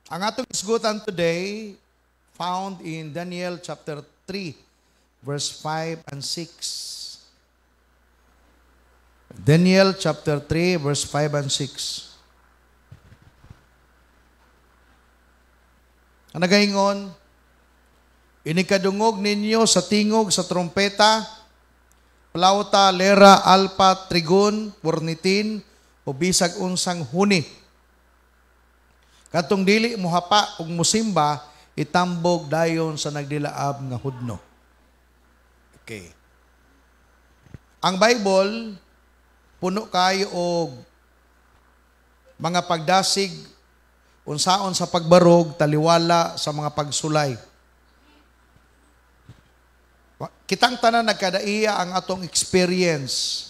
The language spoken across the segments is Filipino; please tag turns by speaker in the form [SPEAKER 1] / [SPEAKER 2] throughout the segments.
[SPEAKER 1] Ang atong isgutan today found in Daniel chapter 3, verse 5 and 6. Daniel chapter 3, verse 5 and 6. Ang nagaingon, inikadungog ninyo sa tingog sa trompeta, plauta, lera, alpa, trigon, purnitin, o bisag unsang huni. Katong dili muhapa ug musimba, itambog dayon sa nagdilaab nga hudno. Okay. Ang Bible, puno kayo og mga pagdasig, unsaon sa pagbarog, taliwala sa mga pagsulay. Kitang tanan nagkadaiya ang atong experience,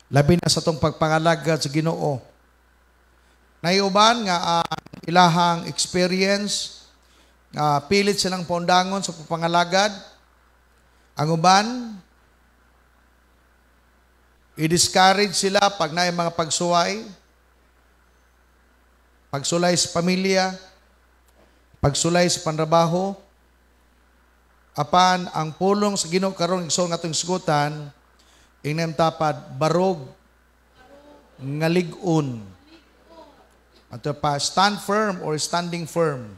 [SPEAKER 1] labi na sa atong pagpangalagad sa Ginoo. Naiuban nga ang ilahang experience, pilit silang paundangon sa pagpangalagad. Ang uban, i-discourage sila pag naay mga pagsulay sa pamilya, pagsulay sa panrabaho. Apan ang pulong sa Ginoo karon igsoon nga atong isgutan, ingnem tapad barog nga lig-on. Ato pa, stand firm or standing firm.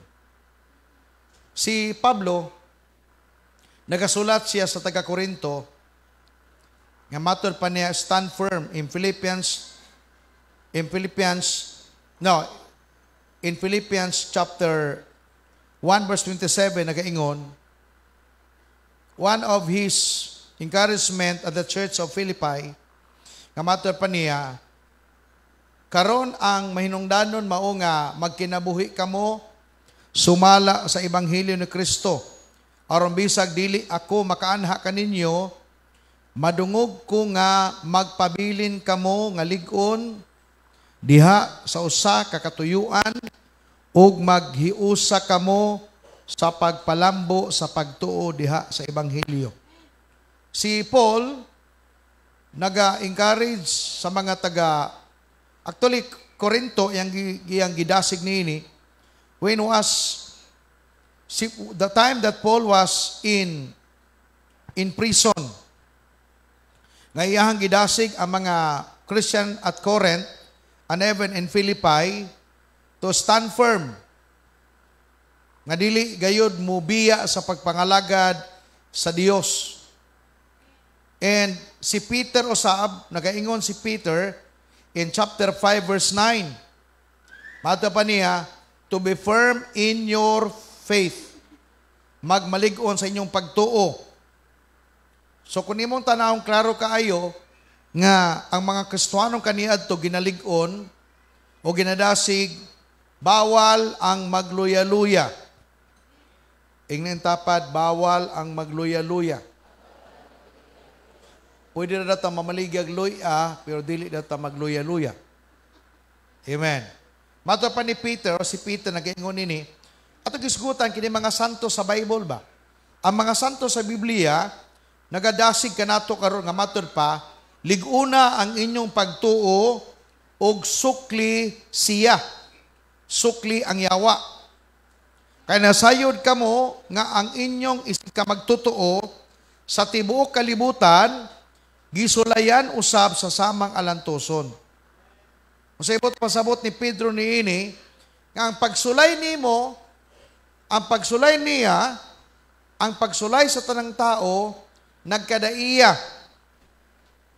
[SPEAKER 1] Si Pablo, nagasulat siya sa taga-Korinto, nga matud pa niya, stand firm in Philippians chapter 1 verse 27, nagaingon, one of his encouragement at the church of Philippi, nga matud pa niya, karon ang mahinungdanon mao nga magkinabuhi kamo sumala sa ebanghelyo ni Kristo. Aron bisag dili ako makaanha kaninyo, madungog ko nga magpabilin kamo nga lig-on diha sa usa ka katuyuan ug maghiusa kamo sa pagpalambo sa pagtuo diha sa ebanghelyo. Si Paul naga-encourage sa mga actually, Korinto, yung gidasig niini, the time that Paul was in prison, nga iyahang gidasig ang mga Christian at Corinth, and even in Philippi, to stand firm, nga dili gayud mubiya sa pagpangalagad sa Dios. And si Peter usab, nagaingon si Peter, in chapter 5 verse 9, mata pa niya, to be firm in your faith. Magmalig-on sa inyong pagtuo. So kung imong tanawong klaro kaayo, nga ang mga Kristiyanong kaniadto ginalig-on o ginadasig, bawal ang magluya-luya. Ingnen tapad, bawal ang magluya-luya. Pwede na data mamaligag-luya, pero dili data magluya-luya. Amen. Mato pa ni Peter, si Peter nag-ingon nini, at gisgutan kini mga santo sa Bible ba? Ang mga santo sa Biblia, nagadasig kanato karon nga matud pa, liguna ang inyong pagtuo og sukli siya. Sukli ang yawa. Kaya nasayod kamo nga ang inyong isig ka magtutuo sa tibuok kalibutan, gisulayan usab sa samang alantoson. Masayot pasabot ni Pedro niini, nga ang pagsulay nimo, ang pagsulay niya, ang pagsulay sa tanang tao, nagkadaiya.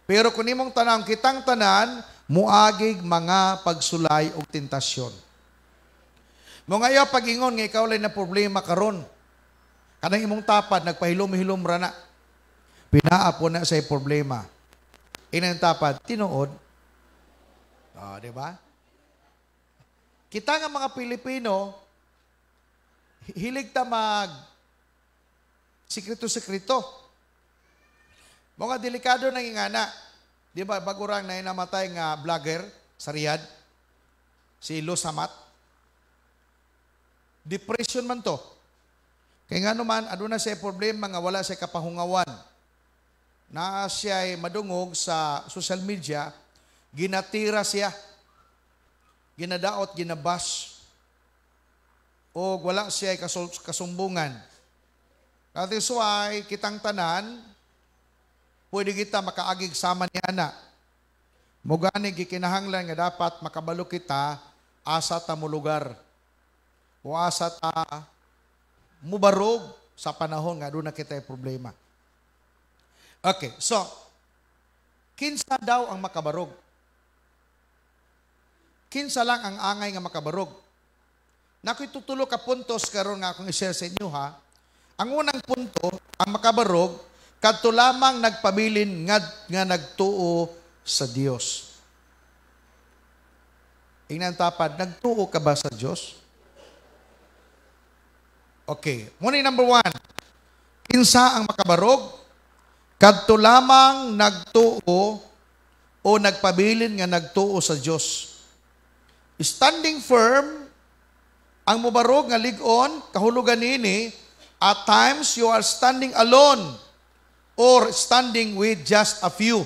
[SPEAKER 1] Pero kung nimong tanang kitang tanan, muagig mga pagsulay o tentasyon. Mga iyo pag-ingon nga ikaw lay na problema karon. Kanang imong tapad, nagpahilom-hilom rana. Pinaapo na sa problema. Inang tapad, tinuod. Di ba? Kita nga mga Pilipino, hilig ta mag sikreto-sikreto. Mga delikado na ingana. Di ba, bagurang na namatay nga vlogger sa Riyadh, si Lo Samat. Depression man to. Kaya nga naman, aduna siya problema nga wala siya kapahungawan. Na siya ay madungog sa social media, ginatira siya, ginadaot, ginabash. o wala siya kasumbungan. That is why, kitang tanan, pwede kita makaagig sama ni ana. Mugani gikinahanglan nga dapat makabalo kita asa ta mo lugar. O asa ta mubarog sa panahon nga doon na kita problema. Okay, so, kinsa daw ang makabarog? Kinsa lang ang angay nga makabarog? Nakoy tutulo ka puntos karon nga akong i-share sa inyo ha. Ang unang punto, ang makabarog, kadto lamang nagpabilin nga nagtuo sa Dios. Ingnan tapad, nagtuo ka ba sa Dios? Okay, muna number 1. Kinsa ang makabarog? Kadto lamang nagtuo o nagpabilin nga nagtuo sa Dios. Standing firm, ang mubarog nga lig-on, kahulugan nini, at times, you are standing alone or standing with just a few.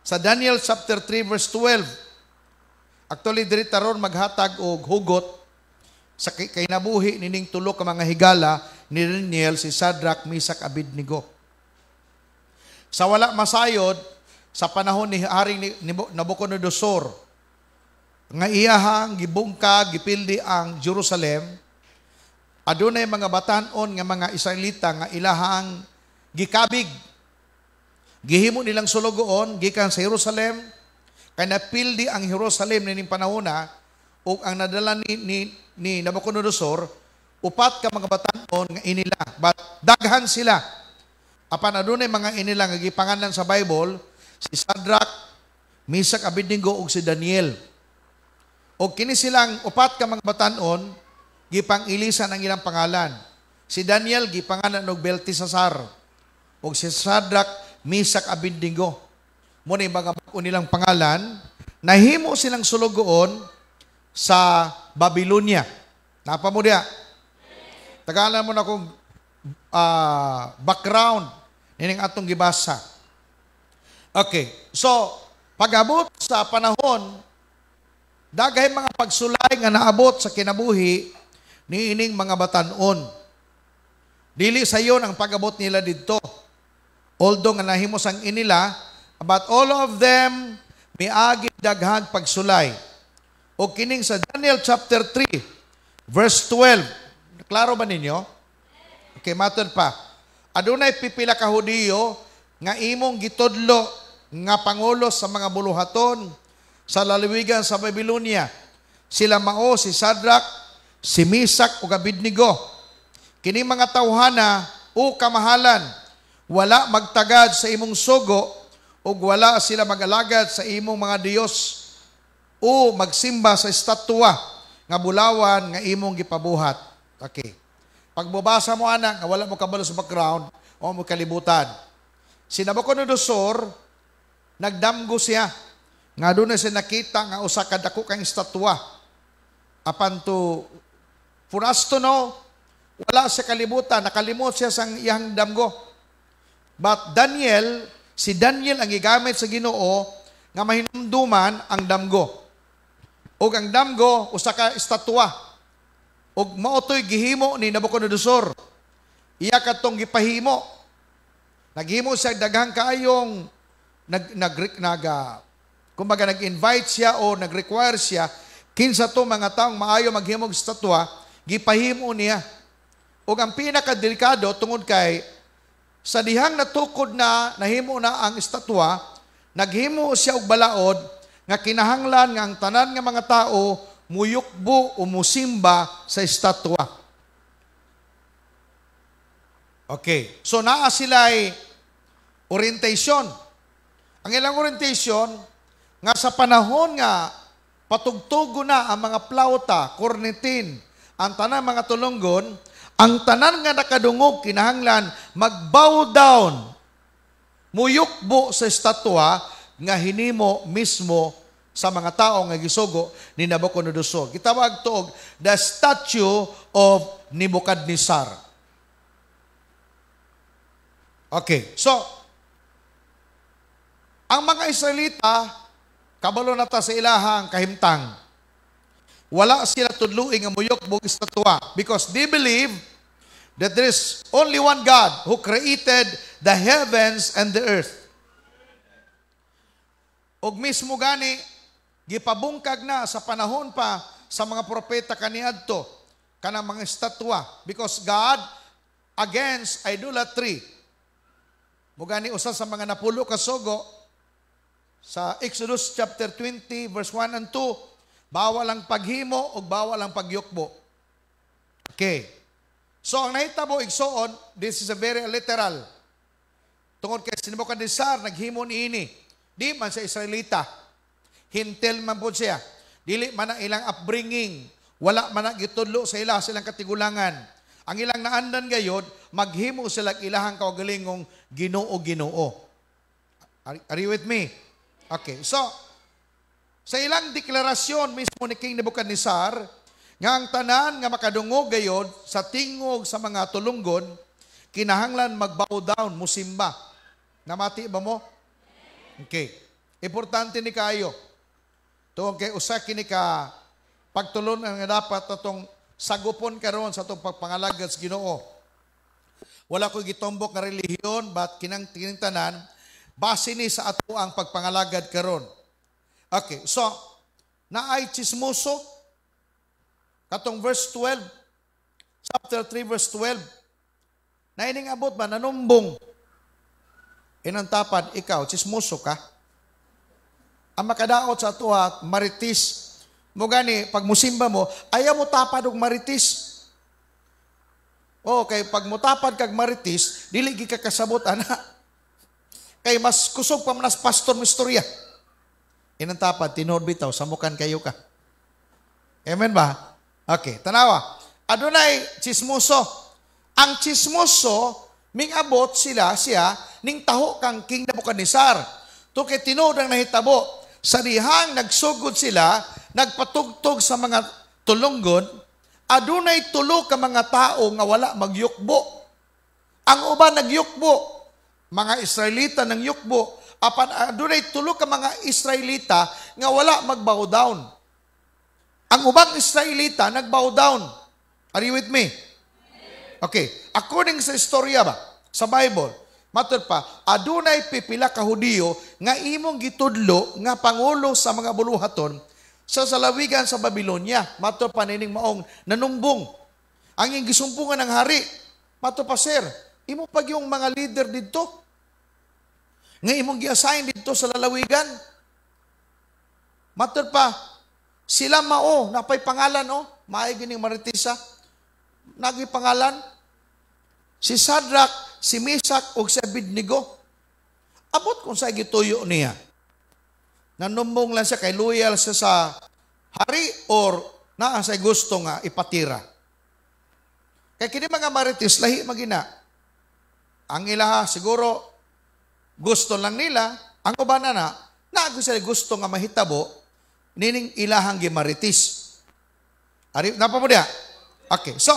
[SPEAKER 1] Sa Daniel chapter 3 verse 12, actually, diri taron maghatag og hugot sa kinabuhi nining tulo ka mga higala ni Daniel, si Shadrach, Meshach, Abednego. Sa wala masayod, sa panahon ni Haring Nabucodonosor, nga iyahang gibungkag, gipildi ang Jerusalem, adunay mga batan-on nga mga Israelita nga ilahang gikabig. Gihimo nilang sulugoon gikan sa Jerusalem kay napildi ang Jerusalem nining panahona ug ang nadala ni Nabucodonosor upat ka mga batan-on nga inila. But daghan sila. Apan adunay mga inila nga gipangalan sa Bible si Shadrach, Meshach, Abednego ug si Daniel. Og kini silang upat ka mga batan-on gipang-ilisan ang ilang pangalan. Si Daniel, gipangalan og Belteshazzar. O si Shadrach, Meshach, Abednego. Muna yung mga nilang pangalan, nahimo silang sulugoon sa Babylonia. Napamudya. Tagalan mo na kung background nining atong gibasa. Okay. So, pag-abot sa panahon, daghay mga pagsulay nga naabot sa kinabuhi ni ining mga batan-on. Dili sayon ang pag-abot nila didto. Although nga nahimos ang inila, but all of them miagi daghang pagsulay. O kining sa Daniel chapter 3, verse 12. Klaro ba ninyo? Okay, matud pa. Adunay pipila ka Hudiyo nga imong gitudlo nga pangulo sa mga buluhaton sa lalawigan sa Babylonia. Sila mao si Shadrach, si Meshach ug Abednego. Kini mga tawhana o kamahalan, wala magtagad sa imong sugo ug wala sila magalagad sa imong mga Dios o magsimba sa estatwa nga bulawan nga imong gipabuhat. Okay. Pagbabasa mo ana nga wala mo kabalo sa background o mo kalibutan. Si Nabucodonosor nagdamgo siya nga doon na siya nakita nga usa ka dako kang estatwa. Apan to for us to know, wala sa kalibutan, nakalimot siya sa iyang damgo. But Daniel, si Daniel ang gigamit sa Ginoo nga mahinumduman ang damgo. O ang damgo, usa ka estatwa. O maotoy gihimo ni Nabucodonosor. Iya katong gipahimo. Naghimo siya daghang kaayong kumbaga nag-invite siya o nag-require siya kinsa to mga taong maayo maghimog estatwa, gipahimo niya. O ang pinakadelikado tungod kay sa dihang natukod na nahimo na ang estatwa, naghimo siya og balaod nga kinahanglan nga ang tanan nga mga tao muyukbo o musimba sa estatwa. Okay. So naa sila'y orientation. Ang ilang orientation nga sa panahon nga patugtugo na ang mga plauta, kornetin, ang tanan mga tulunggon, ang tanan nga nakadungog kinahanglan mag-bow down, muyukbo sa estatwa nga hinimo mismo sa mga tao nga gisugo ni Nabucodonosor. Gitawag to og the statue of Nebuchadnezzar. Okay, so ang mga Israelita kabalo na ta sa ilahang kahimtang. wala sila tudluing nga muyokbog estatwa because they believe that there is only one God who created the heavens and the earth. Og mismo gani, gipabungkag na sa panahon pa sa mga propeta kaniadto kanang mga estatwa because God against idolatry. Mugani usa sa mga napulo ka sugo sa Exodus chapter 20 verse 1 and 2, bawal ang paghimo o bawal ang pagyukbo. Okay. So, ang nahitabo igsoon, this is a very literal. Tungod kay Nebuchadnezzar, naghimo niini. Di man sa Israelita. Hintel man po siya. Dili man ang ilang upbringing. Wala man ang gitudlo sa silang katigulangan. Ang ilang naandan gayod, maghimo sila ilahang kaugalingong Ginoo. Are you with me? Okay. So, sa ilang deklarasyon mismo ni King Nebuchadnezzar, nga ang tanan nga makadungog gayod sa tingog sa mga tulunggon, kinahanglan mag-bow down, musimba. Namati ba mo? Okay. Importante ni kayo. Tungkol kay usa kini ka pagtulon nga dapat atong sagupon karon sa atong pagpangalagad sa Ginoo. Wala ko gitombok nga relihiyon, but kinang tanan base ni sa ato ang pagpangalagad karon. Okay, so, naay chismoso, katong verse 12, chapter 3, verse 12, na ining abot ba, nanumbong, inantapad, ikaw, chismoso ka? Ang makadaot sa tuwa, maritis, mo gani, pag musimba mo, ayaw mo tapad og maritis. Okay, pag mutapad kag maritis, dili gi ka kasabot, ana. Kay mas kusog pa manas pastor mistorya. Inantapad, tinood bitaw, samukan kayo ka. Amen ba? Okay, tanawa. Adunay chismoso. Ang chismoso, mingabot siya, ning taho kang King Nebuchadnezzar. To kay tinood ang nahitabo. Sa dihang nagsugod sila, nagpatugtog sa mga tulunggon, adunay tulo ka mga tao nga wala magyukbo. Ang uban nagyukbo, mga Israelita nang yukbo, apan adunay tulo ka mga Israelita nga wala mag-bow down. Ang ubang Israelita nag-bow down. Are you with me? Okay. According sa istorya ba, sa Bible, matod pa, adunay pipila ka Hudiyo nga imong gitudlo nga pangulo sa mga buluhaton sa salawigan sa Babylonia. Matod pa nining maong nanumbong. Ang iyong gisumpungan ng hari. Matod pa, sir, imo pag yung mga leader dito nga imong gi-assign dito sa lalawigan. Matod pa, sila mao, napay pangalan, maay gining maritisa. Nagi pangalan, si Shadrach, si Meshach, o si Abednego. Abot kung sa gituyo niya. Nanumbong lang siya, kay loyal siya sa hari, or naa sa gusto nga ipatira. Kaya kini mga maritis, lahi magina. Ang ilaha, siguro, gusto lang nila, ang uban na sila gusto nga mahitabo, nining ilahang gimaritis. Napa mo diya? Okay, so,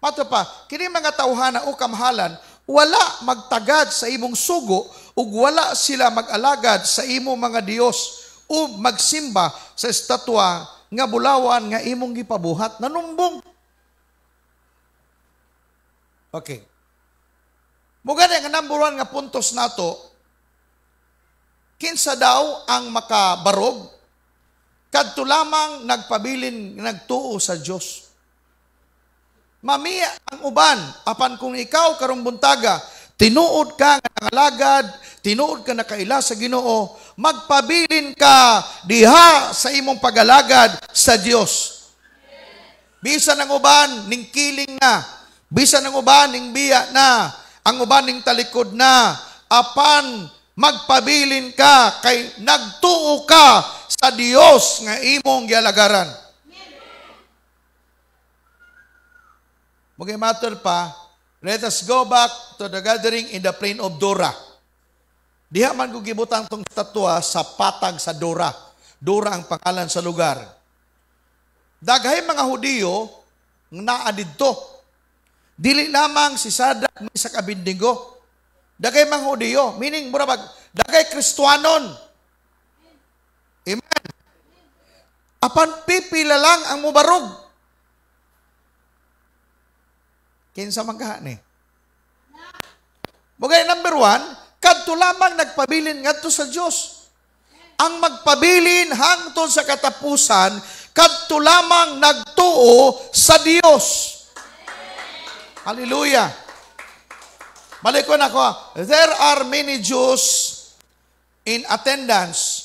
[SPEAKER 1] mato pa, kini mga tawhana o kamahalan, wala magtagad sa imong sugo, ug wala sila mag-alagad sa imong mga Dios, o magsimba sa estatwa nga bulawan nga imong gipabuhat. Nanumbong. Okay. Mugani nga number one nga puntos nato, kinsa daw ang makabarog, kadto lamang nagpabilin, nagtuo sa Diyos. Mamiya ang uban, apan kung ikaw karong buntaga, tinuod ka nga nangalagad, tinuod ka nakaila sa Ginoo, magpabilin ka diha sa imong pagalagad sa Diyos. Bisan ang uban, ning kiling na, bisan ang uban, ning biya na, ang uban ning talikod na, apan magpabilin ka kay nagtuo ka sa Dios nga imong gialagaran. Magimatter pa, let us go back to the gathering in the plain of Dura. Diha man ko gibutang tong statwa sa patag sa Dura. Dura ang pangalan sa lugar. Daghay mga Hudiyo naa didto. Dili lamang si Shadrach, Meshach, Abednego. Dagay mga Hudiyo, meaning mura dagay Kristiyanon. Amen. Apan pipila lang ang mubarog. Kinsa man ka ni? Bugay number 1, kadto lamang nagpabilin ngadto sa Dios. Ang magpabilin hangtod sa katapusan, kadto lamang nagtuo sa Dios. Hallelujah. Malikon ako, there are many Jews in attendance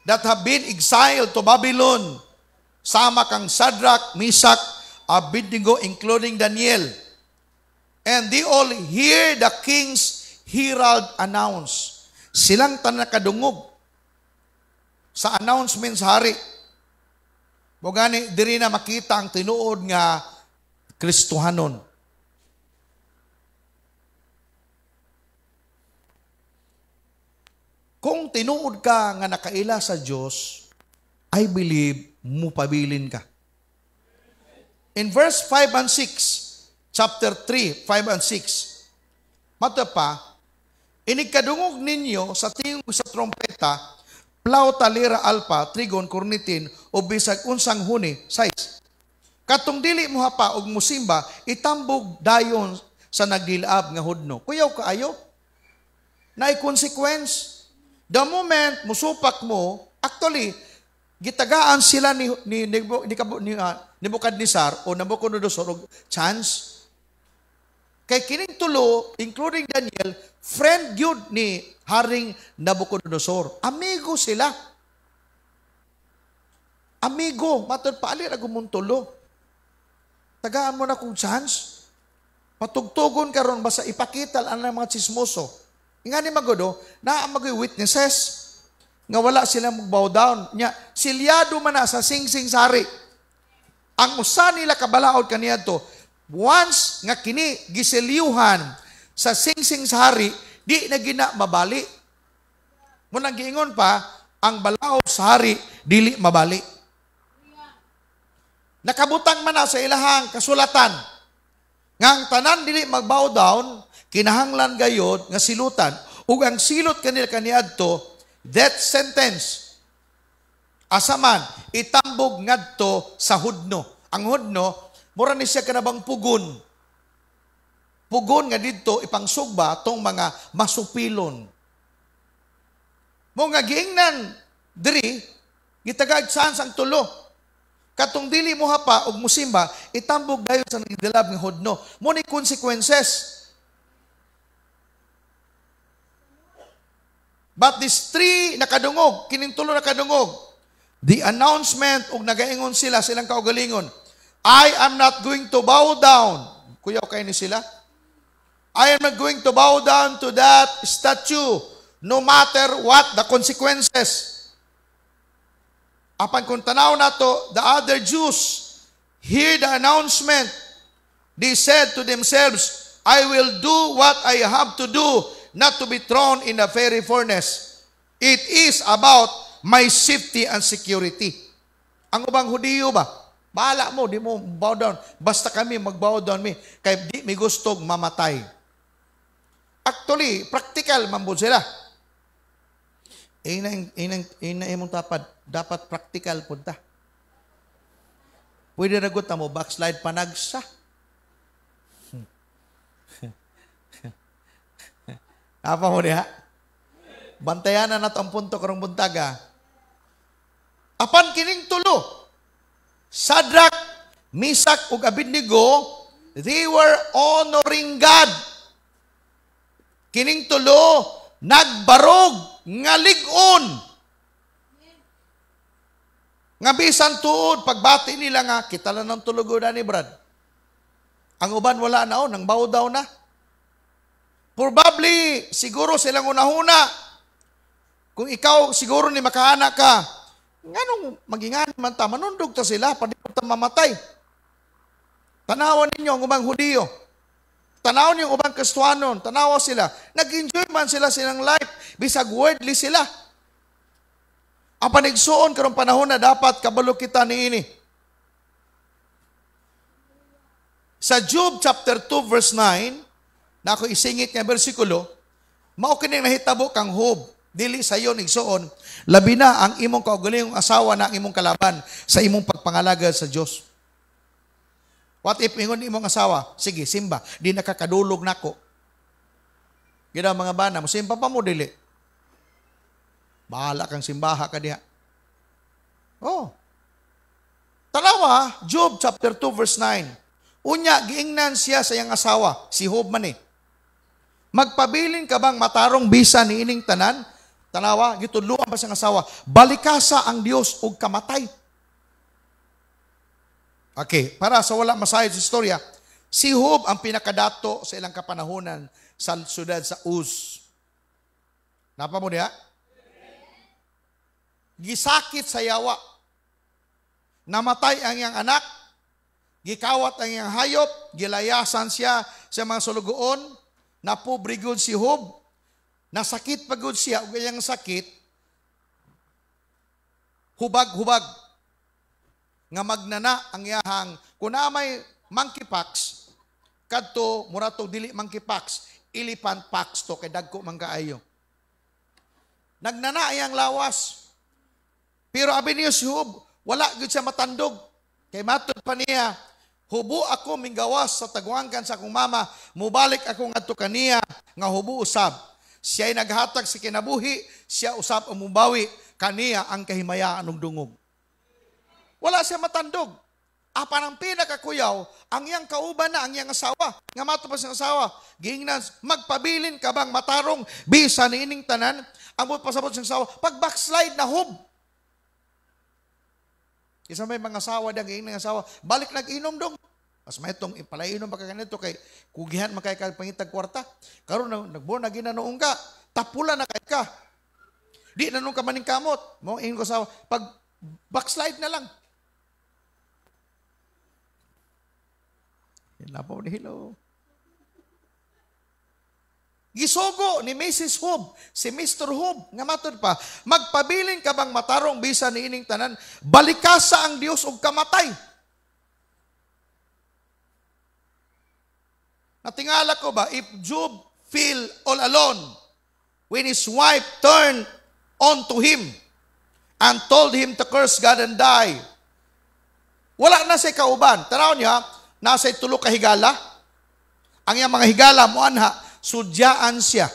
[SPEAKER 1] that have been exiled to Babylon. Sama kang Shadrach, Meshach, Abednego, including Daniel. And they all hear the king's herald announce. Silang nakadungog sa announcement sa hari. Bugani, diri na makita ang tinuod nga Kristohanon. Kung tinuod ka nga nakaila sa Diyos, I believe mupabilin ka. In verse 5 and 6, chapter 3, 5 and 6, mata pa, inikadungog ninyo sa tingog sa trompeta, plauta, lira, alpa, trigon, kornitin, o bisag unsang huni, 6. Katong dili mo hapa og musimba, itambog dayon sa nagdilaab nga hudno. Kuyaw kaayo, naay consequence. The moment musupak mo, actually, gitagaan sila ni Nebukadnezar o Nabucodonosor og chance. Kay kining tulo, including Daniel, friend yun ni Haring Nabucodonosor. Amigo sila. Amigo, matod paali na gumuntulo. Tagaan mo na kung chance. Patugtugon karon basta ipakita ang mga chismoso. Nga ni Magodo, na ang mag-witnesses nga wala silang mag-bow down. Nya, silyado man na sa singsing sari. Ang usa nila kabalaod kaniya to, once nga kini giselyuhan sa singsing sari, di na gina mabali. Munang giingon pa, ang balaod sa hari, dili mabali. Nakabutang man na sa ilahang kasulatan, nga ang tanan dili mag-bow down, kinahanglan gayod nga silutan, ug ang silot kanila kaniadto, death sentence. Asaman, itambog ngadto sa hudno. Ang hudno, mura ni siya kanabang pugon. Pugon nga didto ipangsugba tong mga masupilon. Mo nga giingnan diri, gitagag saan sang tulo. Katong dili mo hapa og musimba, itambog dayon sa nagdilab nga hudno. Mo ni consequences. But these three nakadungog, kining tulo nakadungog, the announcement, ug nagaingon sila, silang kaugalingon, I am not going to bow down. Kuyaw kayo ni sila? I am not going to bow down to that statue, no matter what the consequences. Apan kung tanaw na to, the other Jews hear the announcement. They said to themselves, I will do what I have to do, not to be thrown in a fiery furnace. It is about my safety and security. Ang ubang Hudiyo ba? Bahala mo, di mo bow down. Basta kami mag-bow down mi. Kaya di may gustong mamatay. Actually, practical man po sila. Ina imong tapad. Dapat practical po ta. Pwede nagot na mo, backslide panagsa. Apa mo niya? Bantayan na nato ang punto karong buntaga. Apan kining tulo, Shadrach, Meshach, ug Abednego, they were honoring God. Kining tulo, nagbarog, nga lig-on. Nga bisan tuod, pagbati nila nga, kita lang ng tulugo na ni Brad. Ang uban wala na nang bow down na. Probably, siguro silang unahuna. Kung ikaw siguro ni makahana ka, nganong magingan man ta, manundog ta sila, padi ta mamatay. Tanawan ninyo ang ubang Hudiyo. Tanawan yung ubang Kristohanon. Tanawa sila. Nag-enjoy man sila silang life. Bisag worldly sila. Ang panigsuon karong panahon na dapat kabalo kita niini. Sa Job chapter 2 verse 9, na ako isingit nga bersikulo, mao kining nahitabo kang Job. Dili sayo igsuon, labi na ang imong kaugalingong asawa na ang imong kalaban sa imong pagpangalagad sa Dios. What if ingon imong asawa, sige, simba, di nakakadulog nako. Gina mga bana, mo simba pa mo dili. Bahala kang simbaha ka diha. Oh. Tanawa, Job chapter 2 verse 9. Unya, giingnan siya sa iyang asawa, si Job man eh. Magpabilin ka bang matarong bisa ni ining tanan? Tanawa, gitudluan pa siyang asawa, balikasa ang Dios og kamatay. Okay, para sa wala masayod sa istorya, si Job ang pinakadato sa ilang kapanahunan sa siyudad sa Uz. Napa mo niya? Gisakit sa yawa. Namatay ang iyang anak, gikawat ang iyang hayop, gilayasan siya sa mga sulugoon, napobre gud si Job, nasakit pa gud siya, ug iyang sakit, hubag-hubag, nga magnana ang iyahang, kung may monkeypox, kadto, murato dili monkeypox, elephant pox to, kay dagko man kaayo. Nagnana iyang lawas, pero abi niyo si Job, wala gud siya matandog. Kay matod pa niya, hubo ako minggawas sa tagwangkan sa akong mama, mubalik ako ngadto kaniya nga hubo usab. Siya'y naghatag sa kinabuhi, siya usab ang mubawi, kaniya ang kahimayaan og dungog. Wala siya matandog. Apan ang pinakakuyaw, ang iyang kauban na, ang iyang asawa. Nga matod pa siyang asawa, giingnan, magpabilin ka bang matarong bisa ni ining tanan? Ang pasabot siyang asawa, pag backslide na Job. Isa may mga asawa dang ng asawa, balik nag-inom dong. Mas may itong ipalainom pa ganito kay kugihan makay ka pangitag kwarta. Karon nagbuo na ginanoong ka, tapula na kay ka. Di na nung ka maning kamot. Mo ingin ko asawa, pag backslide na lang. Yan na po ni hello. Gisogo ni Mrs. Job, si Mr. Job, nga matod pa, magpabilin ka bang matarong bisa ni ining tanan, balikasa ang Dios og kamatay. Natingala ko ba, if Job feel all alone, when his wife turned on to him, and told him to curse God and die, wala na siya kauban. Tanaw niya, nasa tulo ka higala, ang iyang mga higala, muanha, sudyaan siya.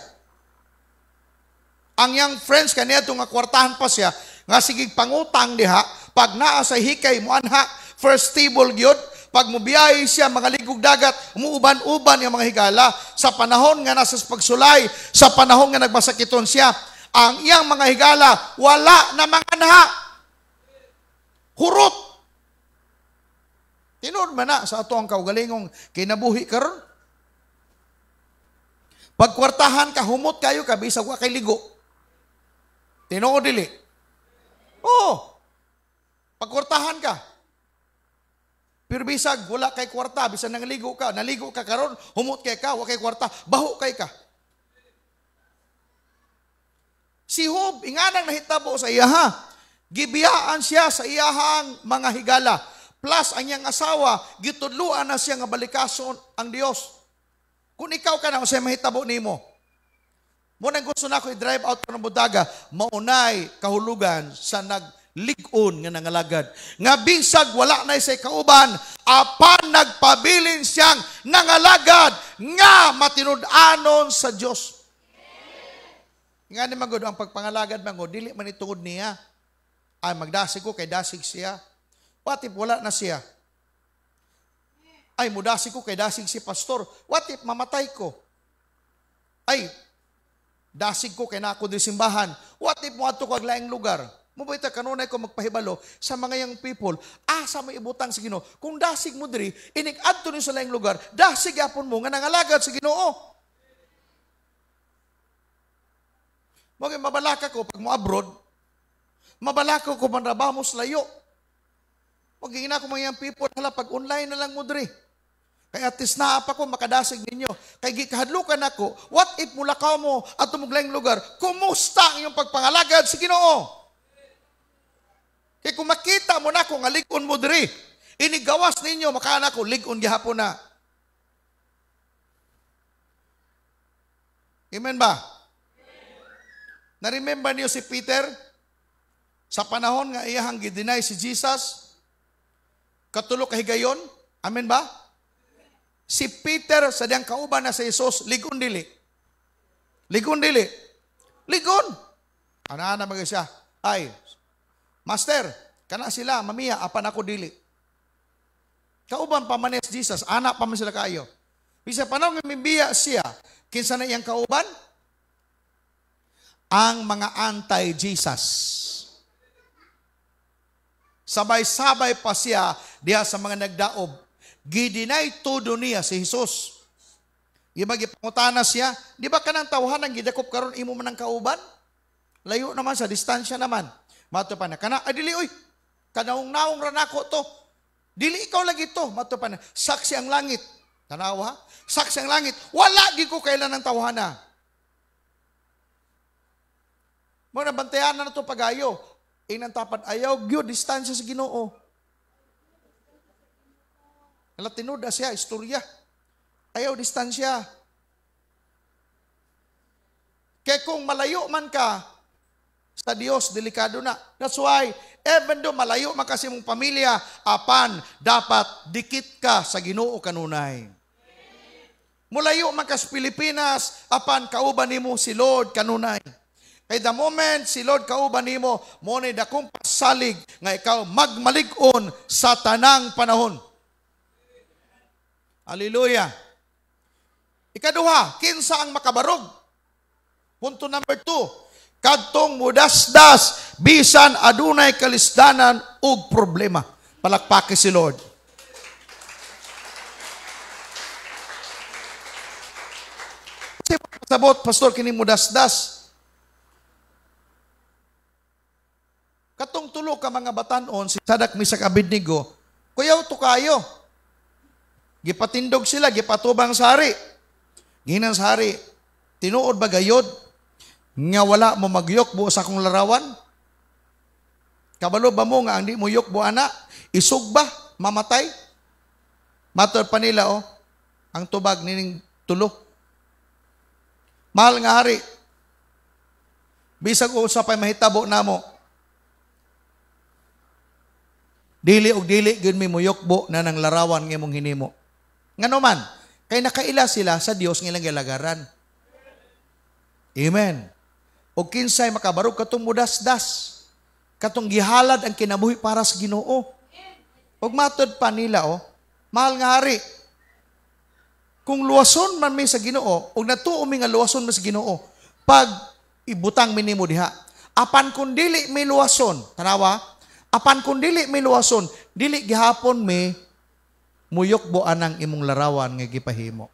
[SPEAKER 1] Ang yang friends kaniya itong kwartahan pa siya, nga sigig pangutang diha, pag naa sa hikay mo anha, first table gyud, pag mubiyahe siya, mga ligog dagat, umuuban-uban yung mga higala, sa panahon nga nasa pagsulay, sa panahon nga nagmasakiton siya, ang iyang mga higala, wala na mga anha. Hurot. Tinuod man na sa ato ang kaugalingong kinabuhi karon. Pagkwartahan ka, humot kayo ka, bisag wa kay ligo. Tinuod dili. Oo. Pagkwartahan ka. Pero bisag, wala kay kwarta, bisag naligo ka karon, humot kay ka, wa kay kwarta, baho kay ka. Si Job, inganang nahitabo sa iyaha, gibiyaan siya sa iyahang mga higala, plus ang iyang asawa, gitudluan na siya nga balikason ang Dios. Kung ikaw ka na, kung sa'yo mahitabo ni mo, munang gusto na ako i-drive out ng budaga, maunay kahulugan sa nagligon nga nangalagad. Nga bisag wala na isa'y kauban, apan nagpabilin siyang nangalagad, nga matinud-anon sa Diyos. Nga ni magod, ang pagpangalagad mango, dili man itungod niya. Ay, magdasig ko, kay dasig siya. What if wala na siya? Ay, mudasig ko kay dasig si pastor. What if mamatay ko? Ay, dasig ko kay nako di simbahan. What if mo ato ko aglaing lugar? Mubita kanunay ko magpahibalo sa mga young people. Asa may ibutang sa Ginoo. Kung dasig mo diri, inig-adto ni sa laing lugar, dasig yapon mo nga nangalagad sa Ginoo. Mga mabalaka ko pag mo abroad, mabalaka ko manrabaho mo sa layo. Magiging ako mga young people, hala pag online na lang mo diri. Kaya atis na pa ko makadasig ninyo. Kaya gikahadlukan ako, what if mulakaw mo at tumuglayng lugar, kumusta ang iyong pagpangalagad sa Ginoo? Kaya kung makita mo na kung aligon mo diri, inigawas ninyo, makana ko, ligon gihapon na. Amen ba? Na-remember niyo si Peter? Sa panahon nga iyahang gideny si Jesus, katulo kahigayon, amen ba? Si Peter sa diyang kauban na sa Jesus, ligon dili. Ligon dili. Ligon. Ana na siya. Ay, Master, kana sila, mamiya, apan ako dili. Kauban pa manes Jesus, anak pa man sila kayo. Bisa panahon nga mibiya siya, kinsa na iyang kauban? Ang mga anti-Jesus. Sabay-sabay pa siya diha sa mga nagdaob. Gidinay todo niya si Jesus. Di ba gipangutana siya? Di ba kanang tawhan ang gidakop karon imo man ang kauban? Layo naman sa distansya naman. Mato pa na, kana, dili oy, kanaong-naong ranako to. Dili ikaw lagi to. Mato pa na, saksi ang langit. Tanawa ha? Saksi ang langit. Wala di ko kailan ng tawhana. Mo na bantayan na to pagayo. Inang tapad ayaw gyud distansya sa Ginoo. Ala tinuda siya istorya. Ayaw distansya. Kaya kung malayo man ka sa Dios, delikado na. That's why, even though malayo man kasi mong pamilya, apan, dapat dikit ka sa Ginoo kanunay. Mulayo man ka sa Pilipinas, apan, kauban nimo si Lord kanunay. Kaya the moment si Lord kauban nimo, mo na dakong pasalig nga ikaw magmalig-on sa tanang panahon. Hallelujah. Ikaduha, kinsa ang makabarog? Punto number 2, kadtong mudasdas bisan adunay kalisdanan ug problema. Palakpaki si Lord. Sabot, pastor, kini mudasdas. Katong tulo ka mga batanon, si Sadak, Misak, Abednego, kuyaw to kayo. Gipatindog sila, gipatubang sa hari. Ginang sa hari, tinuod ba gayod? Nga wala mo magyokbo sa akong larawan? Kabalo ba mo nga ang di mo yokbo ana? Isug ba? Mamatay? Matur pa nila ang tubag nining tulo. Mahal nga hari, bisag usapay mahitabo namo. Dili og dili gyud mi muyokbo na nang larawan nga imong hinimo. Ngano man, kay nakaila sila sa Dios nga ilang gilagaran. Amen. Og kinsay makabarog katong mudasdas, katong gihalad ang kinabuhi para sa Ginoo. Og matud pa nila mahal nga hari, kung luwason man mi sa Ginoo, og natuo mi nga luwason mi sa Ginoo, pag ibutang mi nimo diha, apan kun dili mi luwason, tanawa, apan kun dili mi luwason, dili gihapon mi muyokbo anang imong larawan nga gipahimo.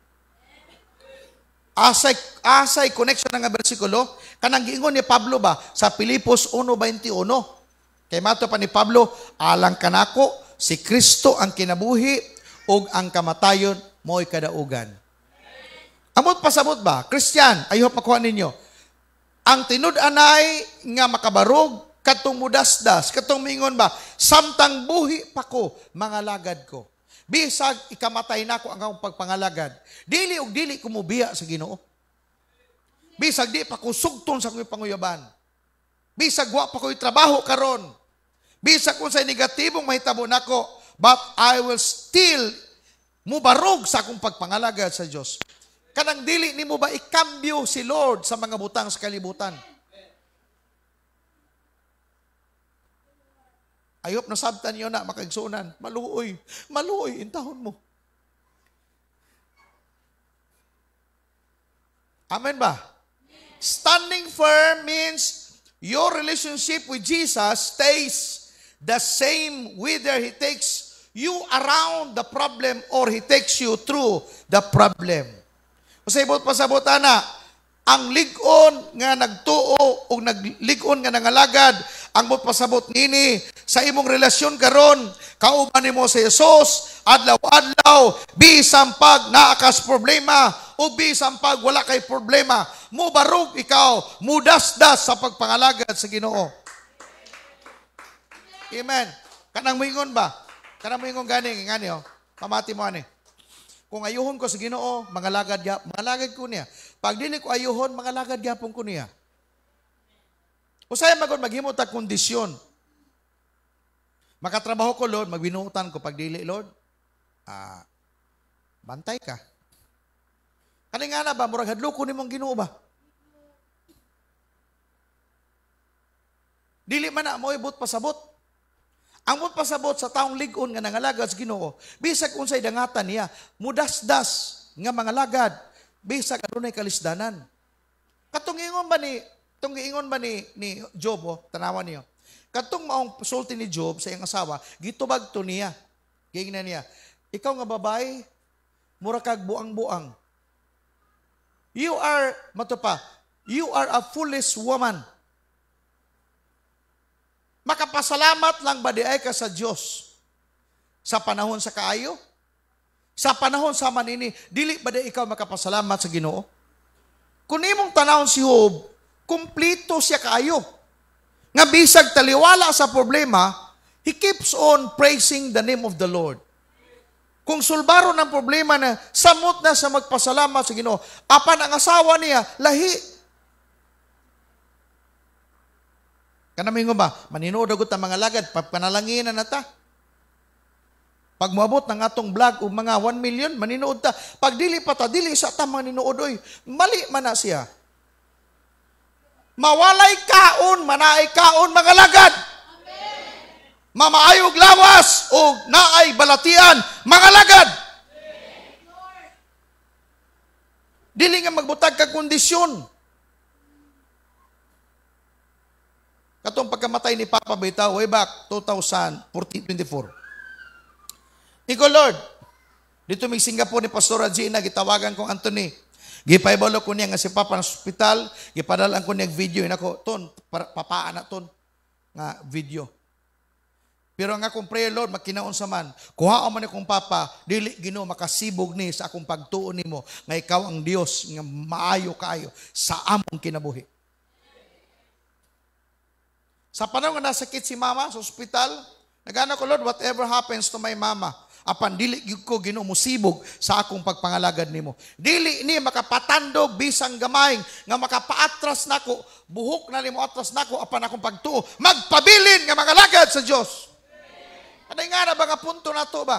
[SPEAKER 1] Asay connection nga bersikulo kanang giingon ni Pablo ba sa Filipos 1:21. Kay mato pa ni Pablo, alang kanako si Kristo ang kinabuhi ug ang kamatayon mo'y kadaugan. Amot pasabot ba, Christian, ayo pakuha ninyo. Ang tinud-anay nga makabarog katong mudasdas, katong mingon ba, samtang buhi pa ko, mga lagad ko. Bisag ikamatay nako ang akong pagpangalagad. Dili og dili ko mubiya sa Ginoo. Bisag di pa ko sugton sa akong panguyaban. Bisag wa pa ko'y trabaho karon. Bisag kung sa negatibong mahitabo nako, but I will still mubarog sa akong pagpangalagad sa Dios. Kanang dili nimo ba ikambyo si Lord sa mga butang sa kalibutan? Ayop na sabtan niyo na, makagsunan. Maluoy. Maluoy, intahon mo. Amen ba? Standing firm means your relationship with Jesus stays the same whether He takes you around the problem or He takes you through the problem. Pasabot na, ang ligon nga nagtuo o nagligon nga nangalagad, ang pasabot nini sa imong relasyon karon, kauban nimo sa Jesus, adlaw-adlaw, bisang pag naakas problema, o bisang pag wala kay problema, mubarog ikaw, mudasdas sa pagpangalagad sa Ginoo. Amen. Kanang moingon ba? Kanang moingon gani, pamati mo ani. Kung ayuhon ko sa Ginoo, mga lagad ko niya. Pag dili ko ayuhon, mga lagad gyapon ko niya. Usay magod maghimo ta kondisyon. Makatrabaho ko, Lord, magbinuutan ko pag dili, Lord. Bantay ka. Kani nga na ba, murag hadlo ko nimong Ginoo ba? Dili man na mo ibot pasabot. Ang bot pasabot sa taong ligon nga nangalagad sa Ginoo, bisag unsay dangatan niya, mudasdas nga mga lagad, bisag adunay kalisdanan. Katong ingon ba ni Job, tanawan niyo. Katong maong sulti ni Job sa iyang asawa, gitubag to niya. Gingnan niya, ikaw nga babae, mura kag buang-buang. You are a foolish woman. Makapasalamat lang ba di ay ka sa Diyos sa panahon sa kaayo? Sa panahon sa manini, dili ba di ikaw makapasalamat sa Ginoo? Kung imong tanawon si Job, kumplito siya kaayo. Nga bisag taliwala sa problema, he keeps on praising the name of the Lord. Kung sulbaro ng problema na samot na sa magpasalamat sa Ginoo, apan ang asawa niya, lahi. Kanaming ba, maninood agot ang mga lagad, panalangin na ta. Pag moabot ng atong vlog o mga 1 million, maninood ta. Pag dili pa ta, dili sa ta maninood, oy. Mali man na siya. Mawalay kaon, manaay kaon, mga lagad. Mamaayog lawas o naay balatian, mga lagad. Dili nga magbutag ka kondisyon. Katong pagkamatay ni Papa Bita, way back 2024. Iko, Lord, dito may Singapore ni Pastora Gina, gitawagan kong Anthony. Gipaibalo ko niya nga si Papa ng hospital, gipadalan ko niya video. Inako, ton, papaan na ton, nga video. Pero nga kung prayer, Lord, makinaon sa man, kuhaan man akong Papa, dili Ginoo makasibog ni sa akong pagtuon nimo nga ikaw ang Dios nga maayo kaayo sa among kinabuhi. Sa panahon nga nasakit si Mama sa ospital, nagana ko, Lord, whatever happens to my mama, apan dili ko Ginoo musibog sa akong pagpangalagad nimo. Dili ni makapatandog bisang gamay nga makapaatras nako, buhok na nimo atras nako apan akong pagtuo, magpabilin nga mangalagad sa Dios. Anay nga na ba nga punto na to ba?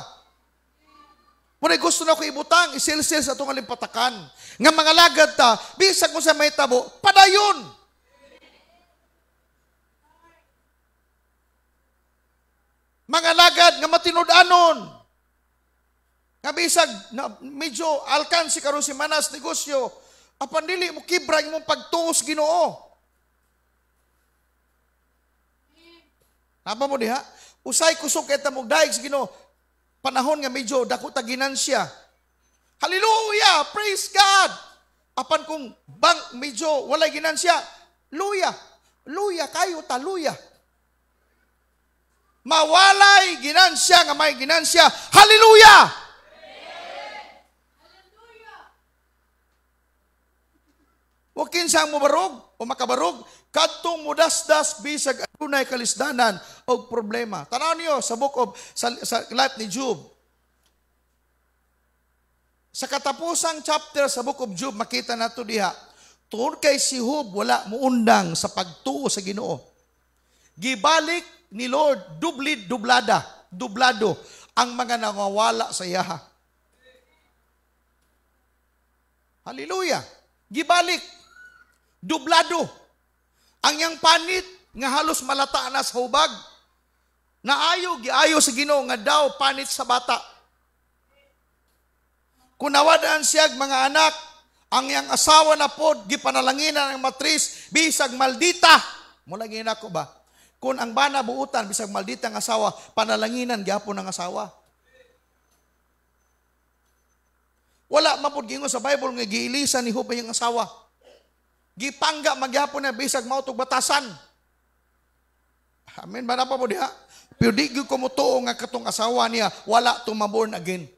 [SPEAKER 1] Muna gusto na ko ibutang, isilsil sa itong alimpatakan. Nga mga lagad ta, bisag mo sa may tabo, padayon. Mga lagad nga matinud-anon. Nga bisag, na, medyo alkansi karon si manas negosyo, apan dili mo kibra imong pagtuos Ginoo. Napa mo diha? Usay kusog kay ta mo daig sa Ginoo. Panahon nga medyo dako ta ginansya. Hallelujah! Praise God! Apan kung medyo walay ginansya, luya. Luya kayo ta, luya. Mawalay ginansya nga may ginansya. Hallelujah! Wa kinsang mo barog o makabarog kadtong mudasdas bisag adunay kalisdanan o problema. Tanaw niyo sa book of sa life ni Job. Sa katapusang chapter sa book of Job makita nato diha tungod kay si Job wala muundang sa pagtuo sa Ginoo. Gibalik ni Lord dublado ang mga nangawala sa iyaha. Hallelujah. Gibalik dublado ang yang panit nga halos malata na sa hubag. Giayo sa Ginoo nga daw panit sa bata. Kunawadaan siya mga anak, ang yang asawa na pod gipanalanginan ng matris bisag maldita. Mula ginako ba? Kung ang bana buutan, bisag maldita ang asawa, panalanginan, gyapon ang asawa. Wala mapod gingon sa Bible nga giilisan ni Job ang asawa. Gipangga magyapon na bisag mautog batasan. Amen ba na pa mo diha? Pero di gyud ko mutuo nga katong asawa niya wala tumaborn again.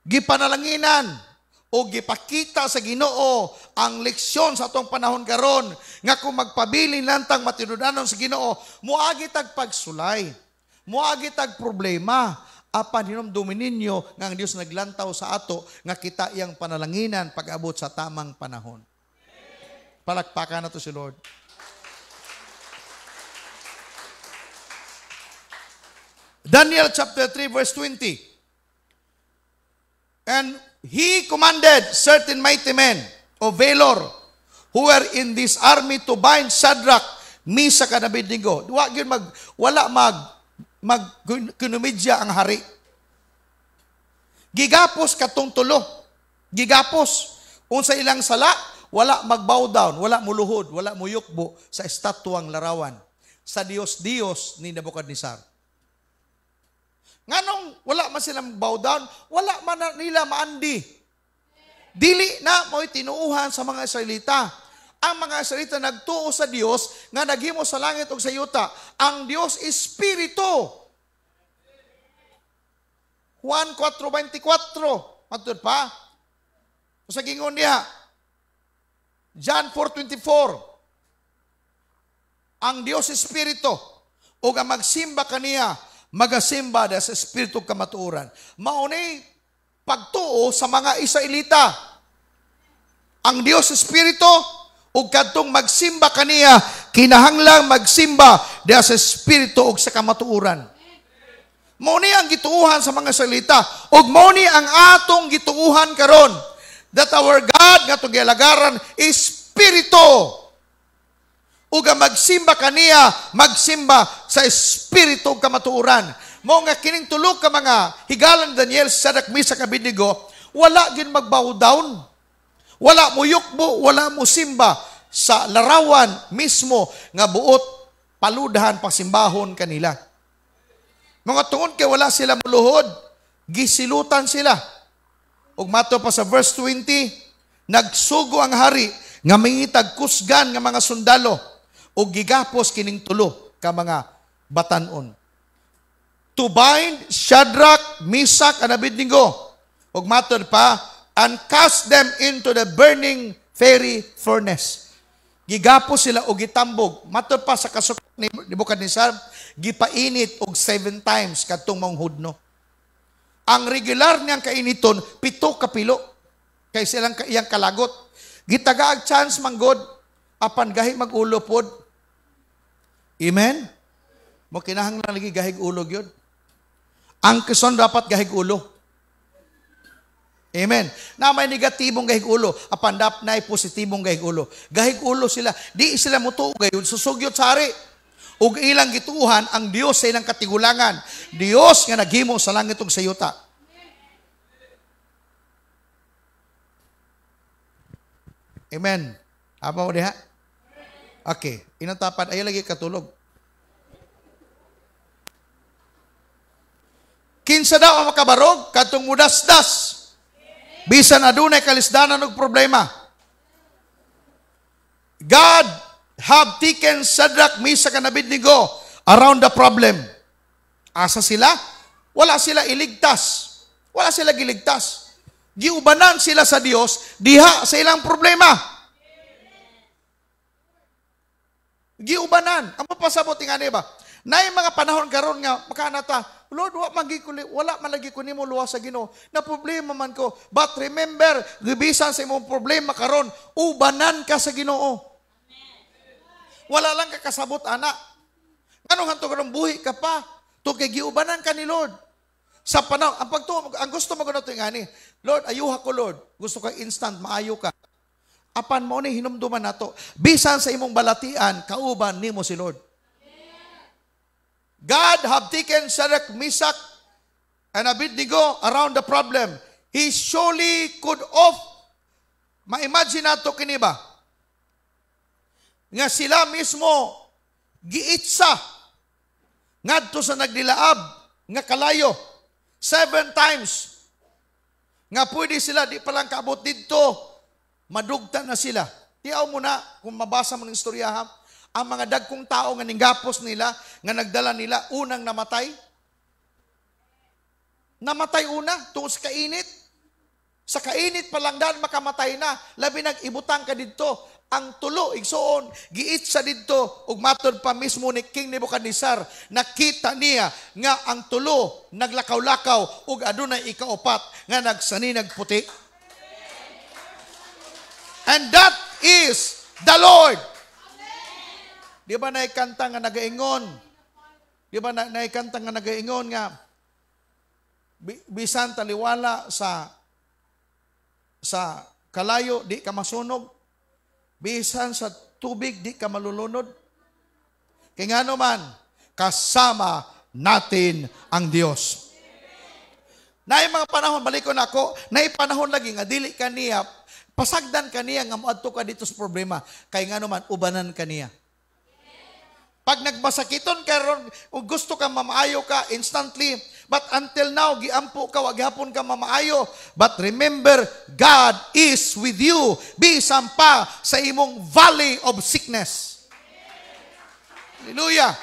[SPEAKER 1] Gipanalanginan o gipakita sa Ginoo ang leksyon sa atong panahon karon nga kung magpabilin lantang matinud-anon sa Ginoo, muagi tag pagsulay, muagi tag problema, apan hinumdumin ninyo nga ang Dios naglantaw sa ato nga kita iyang panalanginan pag-abot sa tamang panahon. Palakpakan na to si Lord. Daniel chapter 3 verse 20. And he commanded certain mighty men of valor who were in this army to bind Shadrach, Meshach, and Abednego. Wala kinumidya ang hari. Gigapos katong tulo. Gigapos. Unsa ilang sala, wala mag-bow down, wala muluhod, wala muyukbo sa estatwang larawan sa Diyos ni Nebuchadnezzar. Nganong wala man sila mag-bow down, wala man nila maandi. Dili na mo'y tinuuhan sa mga Israelita. Ang mga Israelita nagtuo sa Dios nga naghimo sa langit ug sa yuta. Ang Dios Espiritu. Juan 4:24. Matud pa. Sa gingon niya, John 4:24. Ang Dios Espiritu ug ang magsimba kaniya magasimba da sa Espiritu kamatuoran. Maunay pagtuo sa mga Israelita. Ang Dios Espiritu ug kadtong magsimba kaniya kinahanglang magsimba da sa Espiritu ug sa kamatuoran. Mao ni ang gituuhan sa mga Israelita ug mao ni ang atong gituuhan karon that our God nga itong gialagaran is Espiritu. Ug ang magsimba kaniya, magsimba sa Espiritu ug kamatuoran. Mao nga kining tulo ka mga higalan Daniel, Shadrach, Meshach, Abednego, wala gid mag-bow down. Wala mo yukbo, wala mo simba sa larawan mismo nga buot paludahan pasimbahon kanila. Mga tungod kay wala sila muluhod, gisilutan sila. Ug mato pa sa verse 20, nagsugo ang hari nga mingitag kusgan nga mga sundalo ug gigapos kining tulo ka mga batanon. To bind Shadrach, Meshach, and Abednego. Ug mato pa, and cast them into the burning fiery furnace. Gigapos sila og gitambog. Mato pa sa kasukot ni Nebuchadnezzar, gipainit og 7 times kadtong manghudno. Ang regular niyang kainiton, 7 kapilo. Kay silang iyang kalagot. Gitagaag chance manggod, apan gahi mag-ulo pod. Amen? Mo kinahanglan lagi gahig ulog yun. Ang kison dapat gahig ulo. Amen. Na may negatibong gahig ulo, apan dapat na positibong gahig ulo. Gahig ulo sila. Di sila mutuo gayon, susugyot sa hari. Ug ilang gituuhan ang Dios sa ilang katigulangan. Dios nga naghimo sa langit ug sa yuta. Amen. Apa mo diha? Okay. Inatapan ay lagi katulog. Kinsa daw ang makabarog kadtong mudasdas. Bisan adunay kalisdanan og problema. God have taken Shadrach, Meshach, and Abednego around the problem. Asa sila? Wala sila iligtas. Wala sila giligtas. Giubanan sila sa Dios diha sa ilang problema. Giubanan. Ang mapasabot nga ba? Nay mga panahon karon nga makanata, Lord, wala man lagi ko nimo luwas sa Ginoo. Na problema man ko. But remember, gibisan sa imong problema karon, ubanan ka sa Ginoo. Wala lang ka kasabot, anak. Anong hanto ka ng buhi ka pa? To kay giubanan ka ni Lord. Sa panahon, ang gusto mo ganito nga ni, Lord, ayuha ko, Lord. Gusto ka instant, maayo ka. Apan mo ni hinumduman nato. Bisan sa imong balatian, kauban nimo si Lord. God have taken Shadrach, Meshach, and Abednego around the problem. He surely could ma-imagine nato kini ba? Nga sila mismo giitsa ngadto sa nagdilaab nga kalayo 7 times nga pwede sila di palang kaabot dito madugta na sila. Tiyaw mo na kung mabasa mo ng istorya ha. Ang mga dagkong tao nga ninggapos nila, nga nagdala nila, unang namatay. Namatay una, tungkol sa kainit. Sa kainit pa lang daan makamatay na. Labi nag-ibutang ka dito. Ang tulo, igsoon, giit sa dito, ug matod pa mismo ni King Nebuchadnezzar, nakita niya nga ang tulo, naglakaw-lakaw, ug adunay ikaupat, nga nagsaninag puti. And that is the Lord. Di ba naikanta nga nagaingon? Di ba naikanta nga nagaingon nga bisan taliwala sa kalayo, di ka masunog. Bisan sa tubig, di ka malulunod. Kaya nga naman, kasama natin ang Diyos. Na mga panahon, balikon ako, na panahon lagi nga, dili ka niya, pasagdan ka niya, nga muadto ka dito sa problema. Kaya nga naman, ubanan ka niya. Pag nagmasakiton ka ron, kung gusto ka mamaayo ka, instantly, but until now, giampo ka, wag hapon ka mamaayo. But remember, God is with you. Bisan pa sa imong valley of sickness. Hallelujah.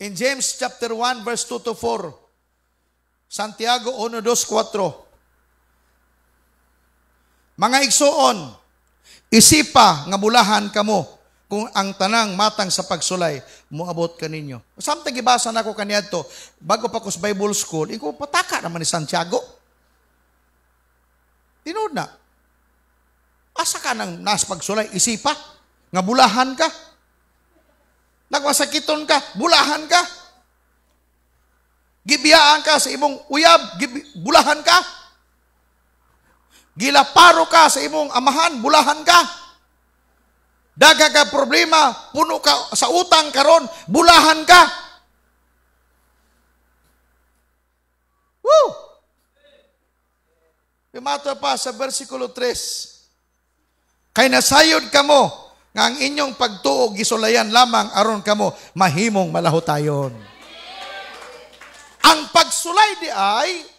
[SPEAKER 1] In James chapter 1, verse 2 to 4, Santiago 1, 2, 4, mga igsuon, isipa nga bulahan kamo kung ang tanang matang sa pagsulay moabot kaninyo. Samtang gibasa nako kaniadto bago pa ko sa Bible school, iko pataka naman ni Santiago. Tinud na. Asa ka nang nas pagsulay isipa nga bulahan ka? Nagmasakiton ka, bulahan ka? Gibiyaan ka sa imong uyab, bulahan ka? Gilaparo ka sa imong amahan, bulahan ka. Daga ka problema, puno ka sa utang karon, bulahan ka. Woo! Pimato pa sa versikulo 3. Kay nasayod kamo, nga ang inyong pagtuo gisulayan lamang aron kamo mahimong malahutayon. Ang pagsulay di ay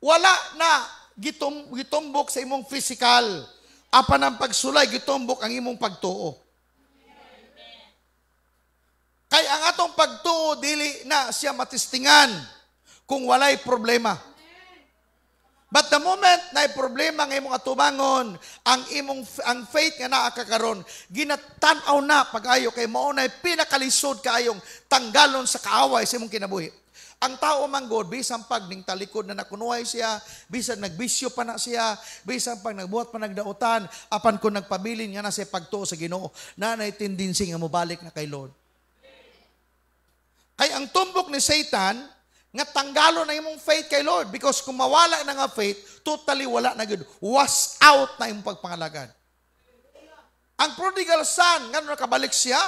[SPEAKER 1] wala na gitumbok sa imong physical. Apan ang pagsulay, gitumbok ang imong pagtuo. Kaya ang atong pagtuo, dili na siya matistingan kung walay problema. But the moment na problema ng imong atubangon, ang faith nga naakakaron, ginatanaw na pag-ayo kay mao na pinakalisod kaayong tanggalon sa kaaway sa imong kinabuhi. Ang tao man God, bisan pag ning talikod na nakunuhay siya, bisan nagbisyo pa na siya, bisan pag nagbuhat pa nagdautan, apan kung nagpabilin nga na siya pagtuo sa Ginoo, na tendency nga mobalik na kay Lord. Kay ang tumbok ni Satan, nga tanggalo na imong faith kay Lord, because kung mawala na nga faith, totally wala na good. Was out na imong pagpangalagad. Ang prodigal son, nga nakabalik siya,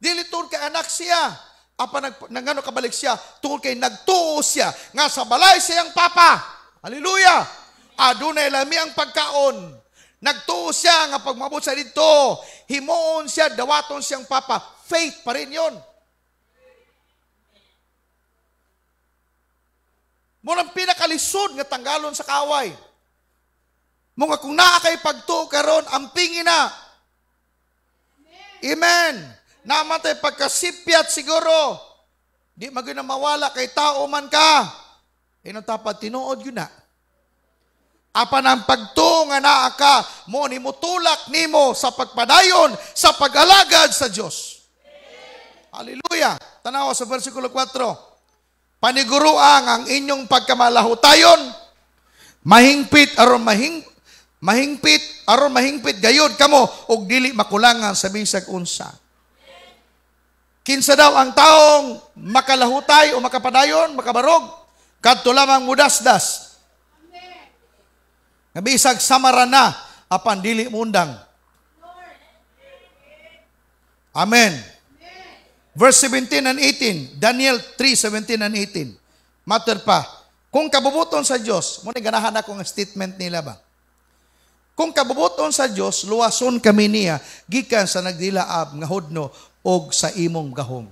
[SPEAKER 1] diliton kay anak siya, apa nagano kabalik siya tungkol kay nagtuo siya nga sa balay siyang papa. Hallelujah. Adunay lami ang pagkaon. Nagtuo siya nga pag mabot sa dito, himuon siya, dawaton siyang papa. Faith pa rin 'yon. Munang pinakalisod nga tanggalon sa kaway. Mga kung naa kay pagtuo karon, ampingin na. Amen. Namatay pagkasipyat siguro. Di magina mawala kay tao man ka. Inong tapat tinuod yun na. Apan ang pagtuo nga naa ka, mo ni mutulak nimo sa pagpadayon, sa pag-alagad sa Diyos. Hallelujah. Tanawa sa versikulo 4. Paniguruang ang inyong pagkamalahutayon, mahingpit aron mahingpit gayod kamo og dili makulangan sa bisag unsa. Kinsa daw ang taong makalahutay o makapadayon, makabarog, kadto lamang mudasdas. Nabisag samaran na, apan dili mundang. Amen. Verse 17 and 18, Daniel 3:17 and 18. Matter pa, kung kabubuton sa Diyos, muna ganahan ako ng statement nila ba? Kung kabubuton sa Diyos, luwason kami niya, gikan sa nagdilaab nga hudno, og sa imong gahom.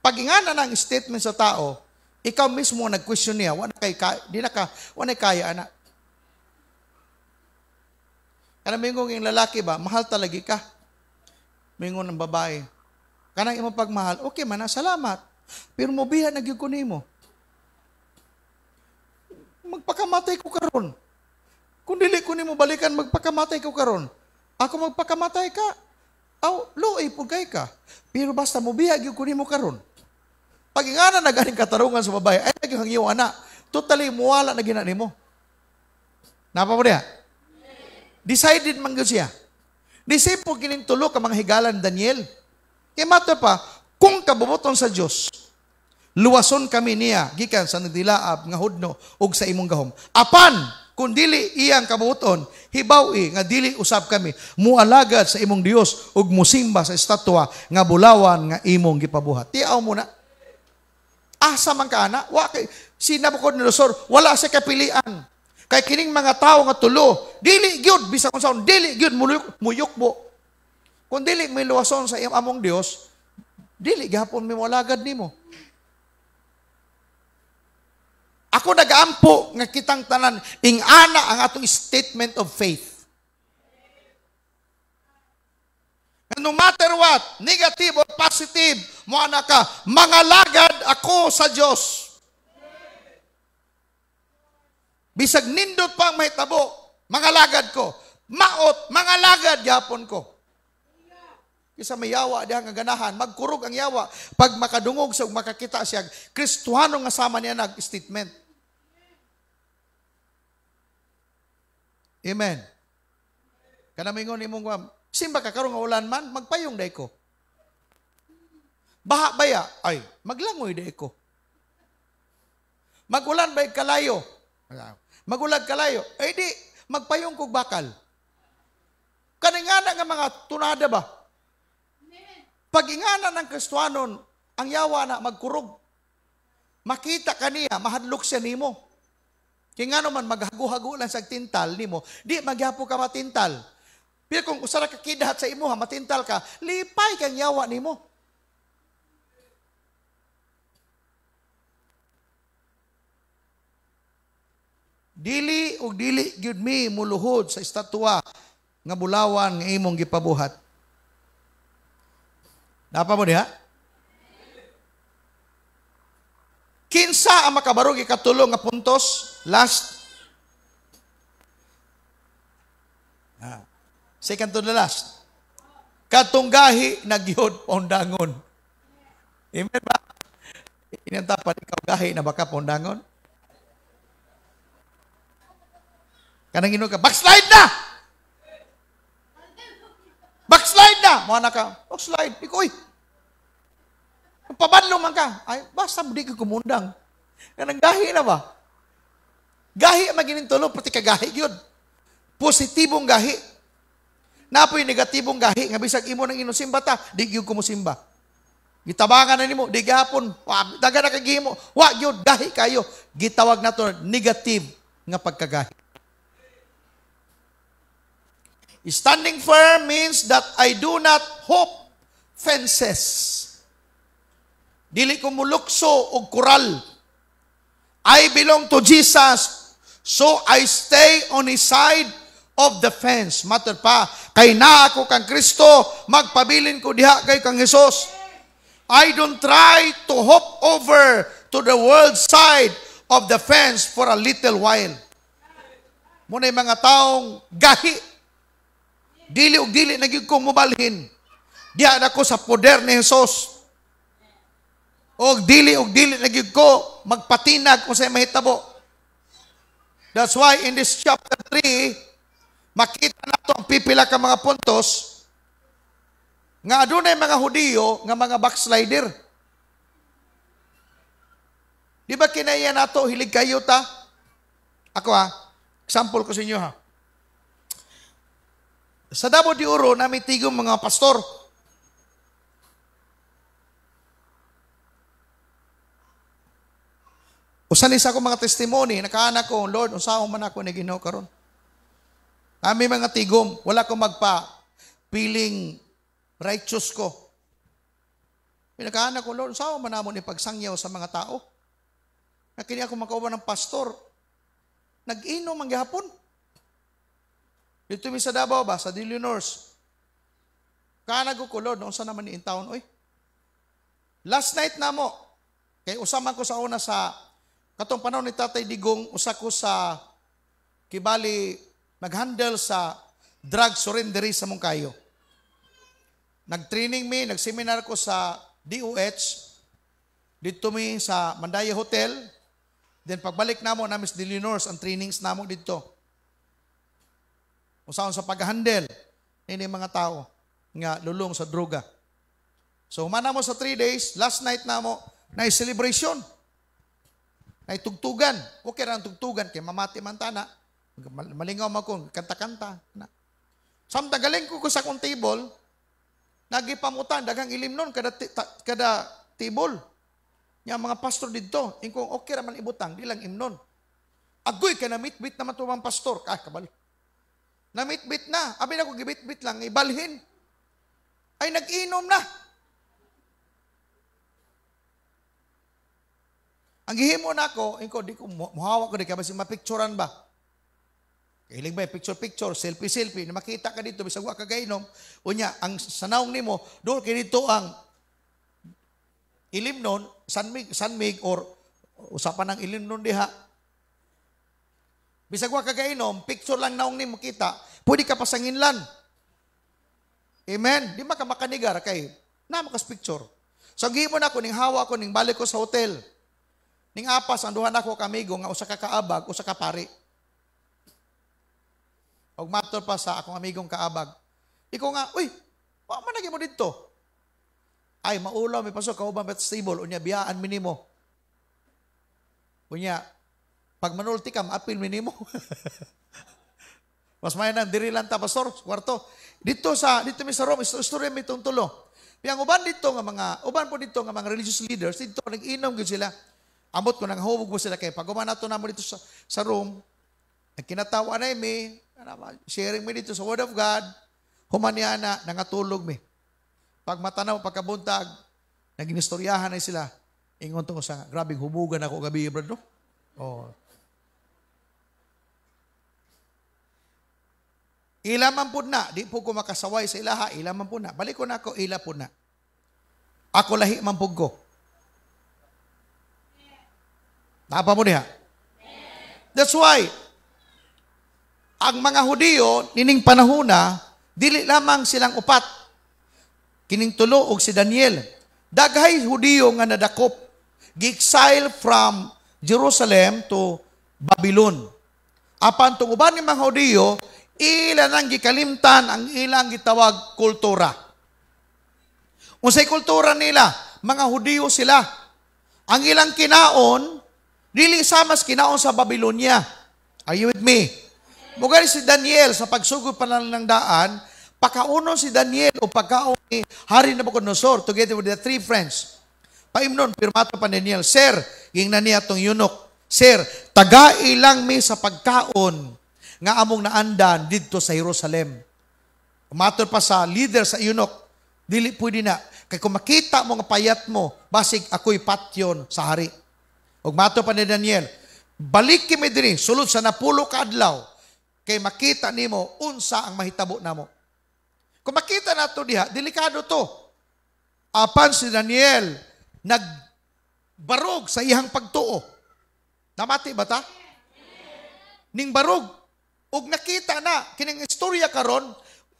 [SPEAKER 1] Pag ingana ng statement sa tao, ikaw mismo nag-question niya, wala kaya anak. Kana mingong yung lalaki ba, mahal talagi ka. Mingon ng babae, kanang imong pagmahal, okay man, salamat. Pero mobihan na gyud ko nimo. Magpakamatay ko karon. Kung dili ko nimo balikan, magpakamatay ko karon. Ako magpakamatay ka. Luoy pugay ka. Pero basta mo bihag yung kunin mo karon. Pag ingana na ganing katarungan sa babae, ay naghangyo ana. Totally muwala na ginani mo. Napa mo niya? Decided man gyud siya. Di simple kining tulo ka mga higalan Daniel. Kay mato pa, kung kabubuton sa Dios, luwason kami niya gikan sa nagdilaab nga hudno ug sa imong gahom. Apan kung dili iyang kabubuton, hibaw-i nga dili usab kami mualagad sa imong Dios ug musimba sa estatwa nga bulawan nga imong gipabuhat. Tiaw mo na. Asa man ka ana? Wa kay si Nabucodonosor, wala sa kapilian. Kay kining mga tao nga tulo, dili gyud bisag unsa dili gyud muyukbo. Kung dili may luwason sa among Dios, dili gihapon mi moalagad nimo. Ako nagaampo nga kitang tanan ing-ana ang atong statement of faith. No matter what, negative or positive, mo ana ka, mangalagad ako sa Dios. Bisag nindot pang mahitabo, mangalagad ko. Maot, mangalagad yapon ko. Kisa may yawa diha nga ganahan, magkurog ang yawa. Pag makadungog sa makakita siya, Kristuhano nga sama niya nag-statement. Amen. Kanamingon imong simba ka karon nga ulan man, magpayong day ko. Baha baya, ay, maglangoy day ko. Magulan bay kalayo. Magulag kalayo. Eh di, magpayong kog bakal. Kaningana nga mga tunada ba? Pag ingana ng Kristuhanon, ang yawa na magkurog. Makita kaniya, mahadlok siya nimo. Kaya nga naman, maghago-hago lang sa tintal nimo, di magyapo ka matintal. Pero kung usara ka kidahat sa imo, matintal ka, lipay kang yawa nimo. Dili ug dili gyud mi muluhod sa estatwa nga bulawan nga imong gipabuhat. Napa mo diha? Kinsa ang makabarog ikatulo nga puntos? Last. Second to the last. Katunggahi nagyod pondangon. Amen ba? Inantapan ikaw gahi na baka pondangon? Kanang ino ka, backslide na! Backslide na! Mga naka, backslide. Ikoy. Pabadlo man ka. Ay, basta di ka kumundang. Kanang gahi na ba? Gahi ang magiging tulo, pati kagahi yun. Positibong gahi. Napoy negatibong gahi, nga bisag imo ng inusimba ta, di gyud kumusimba. Gitabangan na nimo, di gahapon, daga na kagihimo, wa gyud gahi kayo. Gitawag nato negative nga pagkagahi. Standing firm means that I do not hope fences. Dili ko mulukso og kural. I belong to Jesus, so I stay on His side of the fence. Matter pa, kay na ako kang Kristo, magpabilin ko diha kay kang Jesus. I don't try to hop over to the world side of the fence for a little while. Muna yung mga taong gahi. Dili ug dili naging kong mubalhin. Diyan ako sa poder ni Jesus. Og dili naging ko magpatinag kung sa'y mahitabo. That's why in this chapter 3, makita nato ang pipila ka mga puntos nga adunay mga Hudiyo nga mga backslider. Di ba kinaya nato hilig kayo ta? Ako example ko sa inyo ha. Sa Davao de Oro, namin tigong mga pastor. Usanis ako mga testimony, nakaanak ko, Lord, unsahon man ako na Ginoo karon. Kami mga tigom, wala ko magpa-feeling righteous ko. Pinakaanak ko, Lord, unsahon man namon ipagsangyaw sa mga tao. Nakini ako makauban ng pastor. Nag-inom ang gihapon. Dito mi sa Davao ba, sa Dillionors. Kaanag ko, Lord, noon sa naman ni in town, oy. Last night na mo, kay usaman ko sa una sa, katong panahon ni Tatay Digong, usa ko sa, kibali, mag-handle sa drug surrendery sa Mungkayo. Nag-training mi, nag-seminar ko sa DOH, dito mi sa Mandaya Hotel, then pagbalik namo namin sa Dillionors, ang trainings namo dito. Usaon sa pag-handle ini mga tao nga lulong sa droga. So humana mo sa 3 days, last night na mo na celebration. Na tugtugan. Okay ra ang tugtugan kay mamati man tana. Malingaw man ko kanta-kanta na. Samtang galing ko sa kong table, nagipamutan daghang ilimnon kada table. Nya mga pastor didto, ingkong okay ra man ibutang, di lang imnon. Agoy ka na mitbit naman tumang pastor, kabal. Namitbit na. Abi na ko gibitbit lang, ibalhin. Ay, nag-inom na. Ang gihimo na ako, di ko, muhawa ko di ka, basi mapicturan ba? Kailing ba, picture, selfie, na makita ka dito, bisag wa ka gainom, unya, ang sanawng nimo, doon kay dito ang ilimnon, sanmig, or usapan ng ilimnon diha, bisag wa ka gainom, picture lang naong nimo kita, pwede ka pasanginlan. Amen? Di makanigar kay, na makas picture. So, gihimo na ako, ning hawa ko, ning balik ko sa hotel, ning apas, ang duhan ako kamigo, nga usa ka kaabag, usa ka pari. Og matter pa sa akong amigong kaabag. Ikaw nga, uy, wa man lagi mo dito. Ay, maulaw, may pasok, kauban bet stable, unya, biyaan minimo. Unya, pag manulti ka, maapil minimo. Mas mayanan, diri lang ta, pastor, kwarto. Dito mi sa Rome, istorya mi itong tulo. Piyang uban po dito nga mga religious leaders, dito nag-inom gud sila. Amot ko nang hubog mo sila kay pag umanato na mo dito sa room, kinatawa na mi, sharing mi dito sa Word of God, humaniana, nangatulog mi. Pag matanaw, pagkabuntag, nag-inistoryahan na sila. Ingon to sa, grabing humugan ako gabi, brad, no? Oh. Ilaman po na, di po ko makasaway sa ilaha, ilaman po na. Balik ko na ako, ila po na. Ako lahi man po ko. Napa mo niya? That's why, ang mga Hudiyo, nining panahuna, dili lamang silang upat. Kining tulo og si Daniel. Daghay Hudiyo nga nadakop. Gi-exile from Jerusalem to Babylon. Apan tong uban ng mga Hudiyo, ilan ang gikalimtan ang ilang gitawag kultura. Unsay kultura nila, mga Hudiyo sila. Ang ilang kinaon, dili samas kinaon sa Babylonia. Are you with me? Mugari si Daniel sa pagsugod pa lang ng daan, pakauno si Daniel o pagkaon ni Hari Nabucodonosor together with the 3 friends. Paimnon, pirmato pa Daniel, Sir, ging na niya tong yunok. Sir, taga-ilang mi sa pagkaon nga among naandan dito sa Jerusalem. Umator pa sa leader sa yunok, dili pwede na. Kaya kung makita mo nga payat mo, basig ako'y patyon sa hari. Ug mato pa ni Daniel, balik kami diri, sulod sa napulo ka adlaw, kay makita nimo unsa ang mahitabo namo. Kung makita nato diha, delikado to. Apan si Daniel, nagbarog sa iyang pagtuo. Namati ba ta? Ning barog. Ug nakita na, kining istorya karon,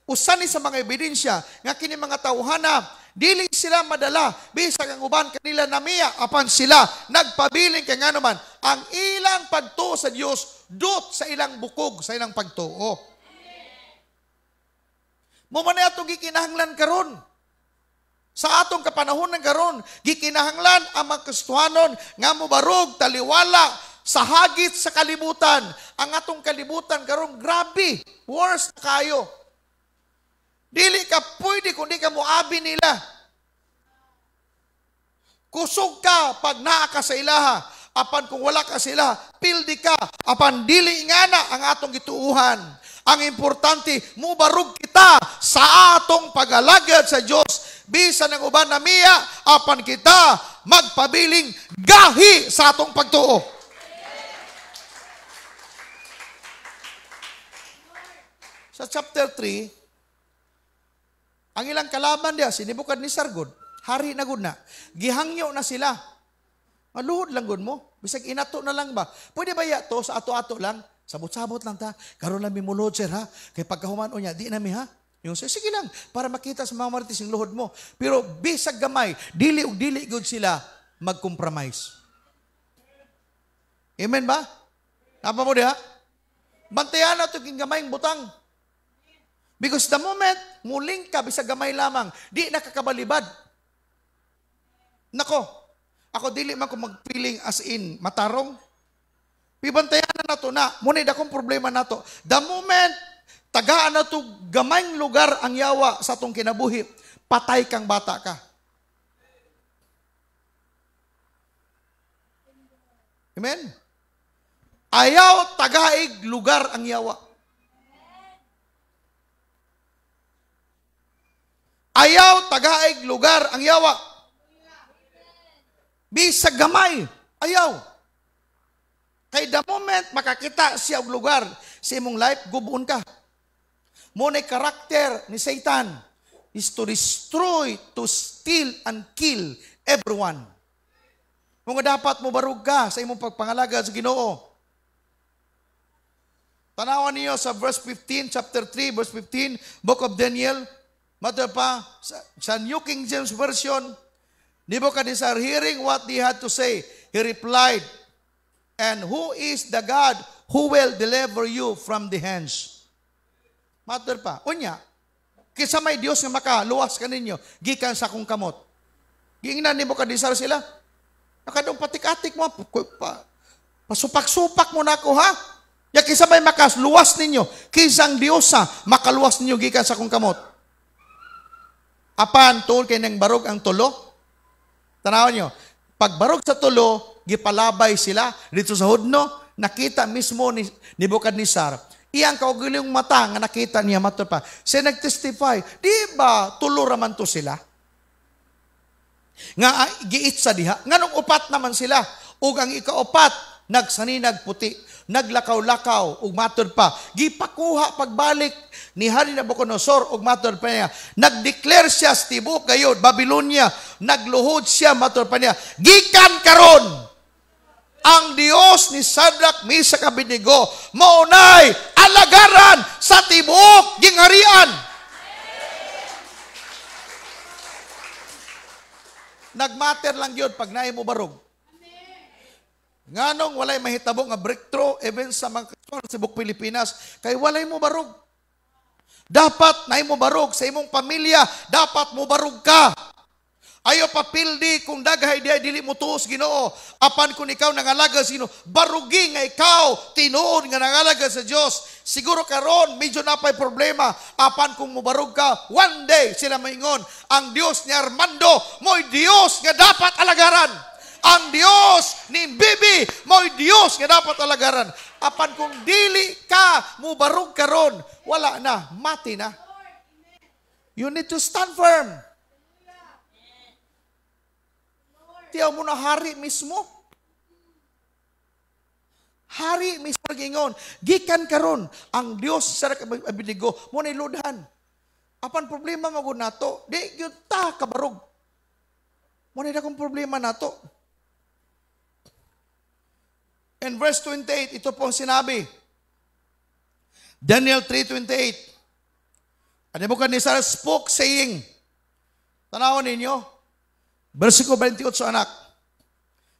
[SPEAKER 1] usan ni sa mga ebidensya, nga kining mga tawhana, dili sila madala, bisag ang uban kanila namiya, apan sila, nagpabiling kay nga naman, ang ilang pagtuo sa Dios dut sa ilang bukog, sa ilang pagtuo. Mo man atong gikinahanglan karon. Sa atong kapanahon ng karon, gikinahanglan ang mga Kristiyanon nga mobarog, taliwala, sa hagit sa kalibutan. Ang atong kalibutan karon grabe, worse na kayo. Dili ka pwede kung di ka muabi nila. Kusog ka pag naa ka sa ilaha. Apan kung wala ka sa ilaha, pildi ka. Apan dili nga na ang atong gituuhan. Ang importante, mubarog kita sa atong pag-alagad sa Diyos. Bisan ng uban na miya, apan kita magpabiling gahi sa atong pagtuo. Sa chapter 3, ang ilang kalaban diya, sinibukad ni Sargod, hari na gud na. Gihangyo na sila. Maluhod lang gud mo. Bisag inato na lang ba? Pwede ba yato sa ato-ato lang? Sabot-sabot lang ta. Karon lang mi mulod, sir, ha? Kay pagkahuman o niya, di na mi, ha? Yung sige lang, para makita sa mga marites yung luhod mo. Pero bisag gamay, dili ug dili gud sila mag-compromise. Amen ba? Napa mo diha? Bantayan na ito king gamayng butang. Because the moment muling ka, bisag gamay lamang, di nakakabalibad. Nako, ako dili man ko magpiling as in matarong. Pibantayan na nato na, muna akong problema nato. The moment, tagaan na to gamayng lugar ang yawa sa atong kinabuhi, patay kang bata ka. Amen? Ayaw tagaig lugar ang yawa. Ayaw tagaig lugar ang yawa. Bisag gamay, ayaw. Kay the moment makakita siya og lugar sa imong life, gubuon ka. Muna'y karakter ni Satan is to destroy, to steal, and kill everyone. Mga dapat mo barug ka sa imong pagpangalaga sa Ginoo. Tanawan niyo sa verse 15, chapter 3, verse 15, Book of Daniel. Matter pa, sa New King James Version, Nebuchadnezzar, hearing what they had to say, he replied, "And who is the God who will deliver you from the hands?" Matter pa, unya, kisa may Diyos nga makaluwas ka ninyo, gikan sa akong kamot. Giingnan ni Nebuchadnezzar sila, nakadong patik-atik mo, pasupak-supak mo na ako, ha? Ya kisa may makaluwas ninyo, kisang Diyosa makaluwas ninyo gikan sa akong kamot. Apan, tuol kayo ng barog ang tulo. Tanawan nyo, pag barog sa tulo, gipalabay sila dito sa hudno, nakita mismo ni Nebuchadnezzar. Iyang kaugiling mata nga nakita niya mato pa. Siya nag-testify, di ba tulo raman to sila? Nga giit sa diha. Nga nung upat naman sila. Ug ang ikaupat, nagsaninag puti, naglakaw-lakaw, ug matod pa. Gipakuha pagbalik ni Hari Nabucodonosor, ug matod pa niya. Nag-declare siya sa tibok gayod, Babylonia. Nagluhod siya, matod pa niya. Gikan karon ang Dios ni Shadrach, Meshach, Abednego, maunay alagaran sa tibok gingharian. Nagmatter lang yun pag naay mo barog. Nganong walay mahitabo nga breakthrough even sa mga Cebu, Pilipinas, kay walay mo barog. Dapat naay mo barog sa imong pamilya, dapat mo barog ka. Ayo papildi kung daghay di dili mo tuos Ginoo. Apan kung ikaw nangalaga sa Ginoo, barugi nga ikaw tinuod nga nangalaga sa Dios. Siguro karon medyo napay problema. Apan kung mo barog ka, one day sila maingon, ang Dios ni Armando mo'y Dios nga dapat alagaran. Ang Dios ni Bibi mo'y Dios nga dapat alagaran. Apan kung dili ka mo barog karon, wala na, mati na. You need to stand firm. Tiyaw mo na hari mismo. Hari mismo gingon. Gikan karon ang Dios sa Abednego mo na iludhan. Apan problema magud nato, di gyud ta kabarog. Mo na akong problema nato. In verse 28, ito po ang sinabi. Daniel 3:28. Nebuchadnezzar spoke saying, tanawan ninyo, versikulo 28 anak.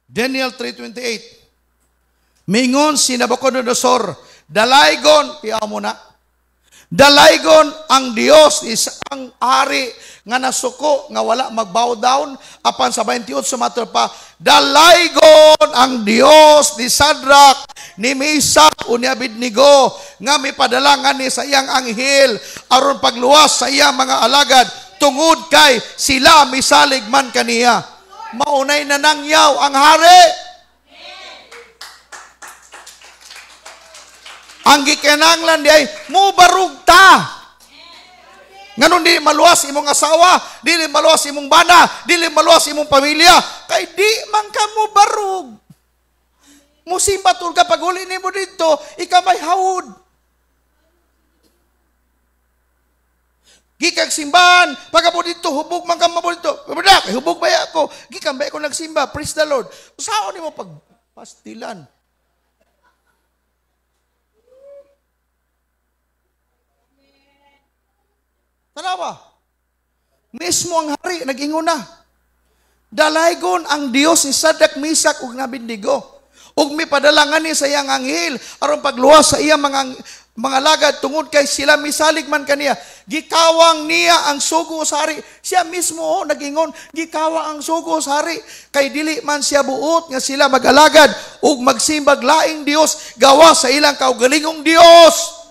[SPEAKER 1] Daniel 3:28. Mingon si Nabucodonosor, dalaygon, tiyaw mo na, dalaygon ang Dios isang hari nga nasuko, nga wala mag-bow down, apan sa 28 sumator pa, dalaygon ang Dios ni Shadrach, ni Meshach, o ni Abednego, nga may padalangan ni sa iyang anghel, aron pagluwas sa iyang mga alagad, tungod kay sila misalig man kaniya. Maunay na nangyaw ang hari. Ang gikinanglan di ay mubarug ta. Nganon di maluwas imong asawa, dili maluwas imong bana, dili maluwas imong pamilya, kay di man ka mubarug. Musimba tul ka pag uli nimo dito, ikaw may hawod. Gikag simbahan, pagkapo dito, hubog man ka mo dito. Badak, hubog ba ako? Gikang ba ako nagsimba, praise the Lord. Saan ni mo pagpastilan? Tanawa, mismo ang hari, nag-ingon na. Dalaygon ang Dios ni Shadrach, Meshach, ug Abednego. Ug mi padalangan ni sa iyang anghel, aron pagluwas sa iyang mga alagad, tungod kay sila misalig man kaniya, gikawang niya ang sugo sa hari. Siya mismo nag-ingon, gikawang ang sugo sa hari. Kay dili man siya buot nga sila mag-alagad ug magsimbag laing Dios gawa sa ilang kaugalingong Dios.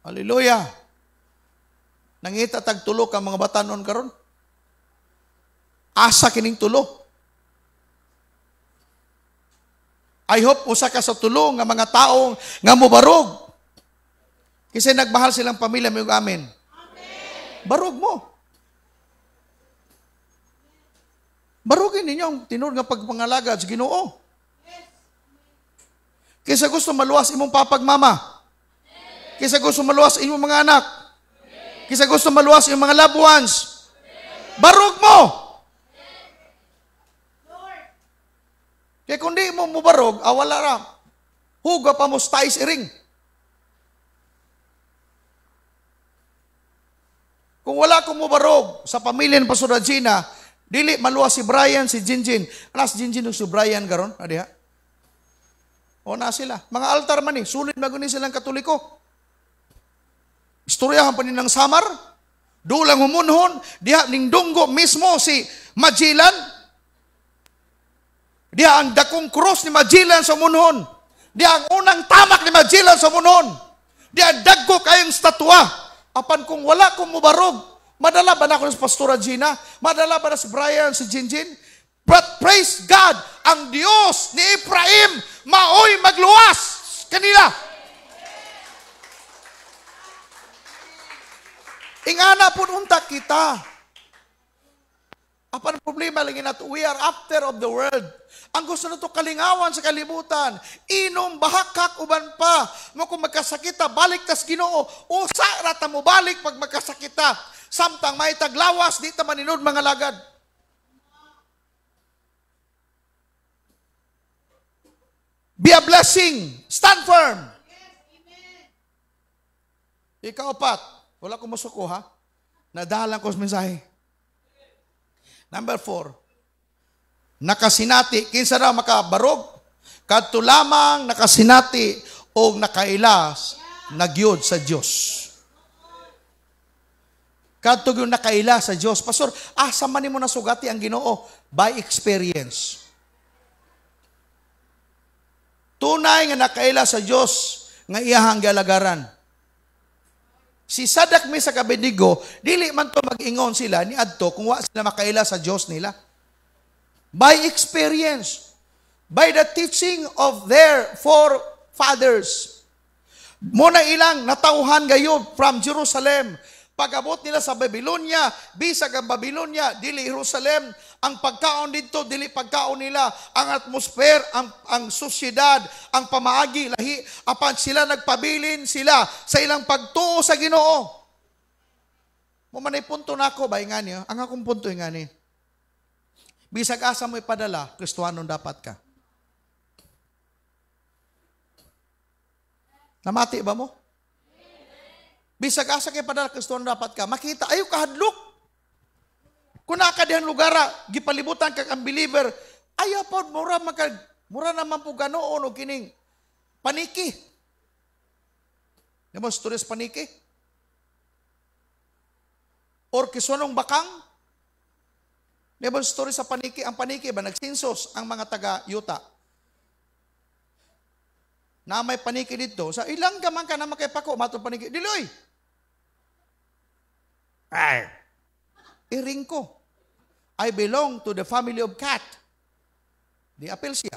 [SPEAKER 1] Hallelujah. Nangita tag tulo ka mga batanon karon. Asa kining tulo. I hope usa ka sa tulo nga mga taong nga mobarog. Kasi nagmahal silang pamilya mo amen. Barog mo. Barugin ninyo ang tinod nga pagpangalagad sa Ginoo. Kaysa gusto maluwas imong papagmama. Kaysa gusto maluwas imong mga anak. Kaysa gusto maluwas imong mga loved ones. Barog mo. Kaya kung di mo mubarog, wala ra. Huga pa mo stais iring. Kung wala kong mubarog sa pamilya ng Pastor Regina, dili maluwas si Brian, si Jinjin. Alas Jinjin si Brian karon, adiha. O na sila. Mga altar man sulit magunin silang Katoliko. Istoryahan pa nilang Samar. Dulang humunhon, diha ning dunggo mismo si Magellan. Diya ang dakong cross ni Magellan sa munhon. Diya ang unang tamak ni Magellan sa munhon. Diya ang dagko kayong statwa. Apan kung wala kong mubarog, madala ba na ako sa Pastor Regina? Madala ba na si Brian, si Jinjin? But praise God, ang Diyos ni Ephraim, maoy magluwas kanila. Ingana po unta kita. Apan problema lagi nato, we are after of the world. Ang gusto nato kalingawan sa kalibutan, inom, bahakak, uban pa. Mo kung magkasakita, balik tas Ginoo. Usa rata mo balik pag magkasakita. Samtang may taglawas, di ta maninod mga lagad. Be a blessing. Stand firm. Ika-4, wala ko masuko ha. Nadahalan ko sa mensahe. Number 4, nakasinati, kinsa raw makabarog, kadto lamang nakasinati o nakailas, nagyod sa Diyos. Kadto yung nakailas sa Diyos. Pastor, asa man mo nasugati ang Ginoo? By experience. Tunay nga nakailas sa Diyos, nga iyahang galagaran. Si Sadak mi sa Abednego, dili man to mag-ingon sila ni adto kung wa sila makaila sa Diyos nila. By experience, by the teaching of their forefathers. Muna ilang natauhan gayud from Jerusalem. Pag-abot nila sa Babylonia, bisag ang Babylonia, dili Jerusalem, ang pagkaon dito, dili pagkaon nila, ang atmosphere, ang sosyedad, ang pamaagi, lahi, apan sila nagpabilin sila sa ilang pagtuo sa Ginoo. Mumanay punto na ako, ba nga niyo? Ang akong punto nga ni. Bisag asa mo ipadala, Kristohanon dapat ka. Namati ba mo? Bisag asa kay padala Kristohanon dapat ka. Makita, ayaw kahadlok. Kung nakadihan lugar, gipalibutan kag unbeliever, ayaw po, mura naman po ganoon o kining paniki. Diba, stories paniki? Or kiswanong bakang? Diba, story sa paniki? Ang paniki ba, nagsinsos ang mga taga-yuta. Na may paniki dito, sa ilang gaman ka na makipako, matong paniki, diloy! Ay! Iring ko. I belong to the family of cat. Di apel siya.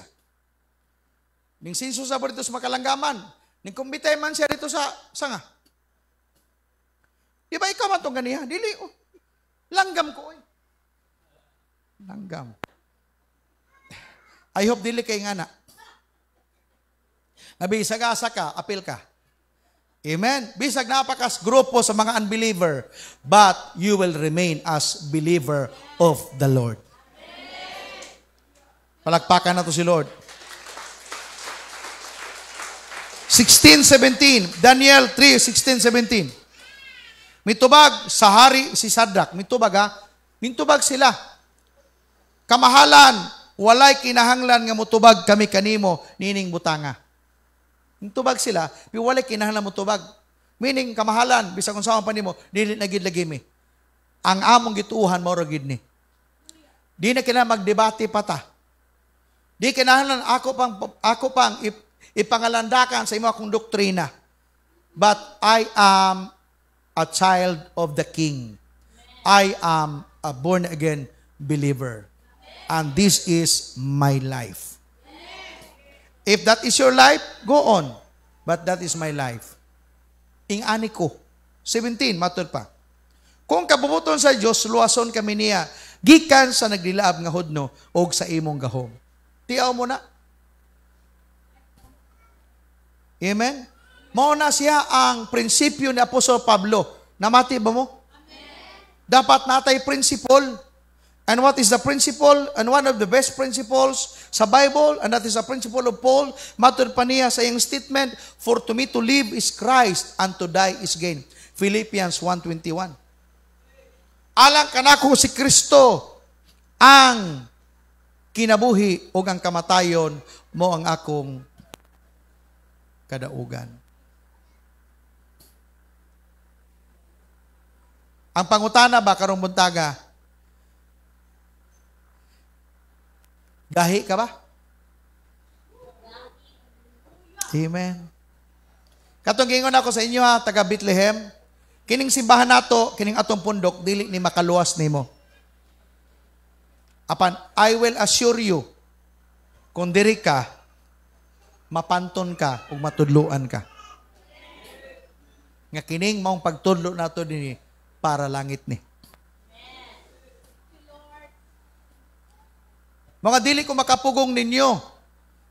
[SPEAKER 1] Ning sinso sa dito sa makalanggaman. Ning kumbitay man siya dito sa sanga. Di ba ikaw man itong ganiha? Dili, oh. Langgam ko, eh. Langgam. I hope dili kay ngana. Nabisag asa ka, apil ka. Amen? Bisag napakas grupo sa mga unbeliever, but you will remain as believer of the Lord. Palakpakan na to si Lord. 16:17, Daniel 3:16-17. Mitubag sa hari si Sadrach. Mitubag ha? Mitubag sila. Kamahalan walay kinahanglan nga mutubag kami kanimo nining butanga. Tubag sila, pero walay kinahanglan mutubag. Meaning, kamahalan, bisag kung saan pa nimo, dili na gid lagi mi. Ang among gituuhan mo gid ni. Di na kinahanglan magdebate pa ta. Di kinahanglan ako pang ipangalandakan sa imo akong doktrina. But I am a child of the King. I am a born-again believer. And this is my life. If that is your life, go on. But that is my life. Ingani ko. 17, matod pa. Kung kabubuton sa Diyos, luwason kami niya, gikan sa naglilaab nga hudno, o sa imong gahom. Tiyaw mo na. Amen? Mauna siya ang prinsipyo ni Apostol Pablo. Namati ba mo? Dapat natay principle. And what is the principle? And one of the best principles sa Bible, and that is the principle of Paul, matud pa niya sa iyang statement, for to me to live is Christ, and to die is gain. Philippians 1:21. Alang kanako si Kristo ang kinabuhi o ang kamatayon mo ang akong kadaugan. Ang pangutana ba karong buntaga? Gahi ka ba? Amen. Katong gingon ako sa inyo ha, taga Bethlehem, kining simbahan nato, kining atong pundok, dili ni makaluwas nimo. Apan, I will assure you, kung diri ka, mapanton ka o matudluan ka. Nga kining maong pagtudlo nato dinhi para langit ni. Mga dili ko makapugong ninyo.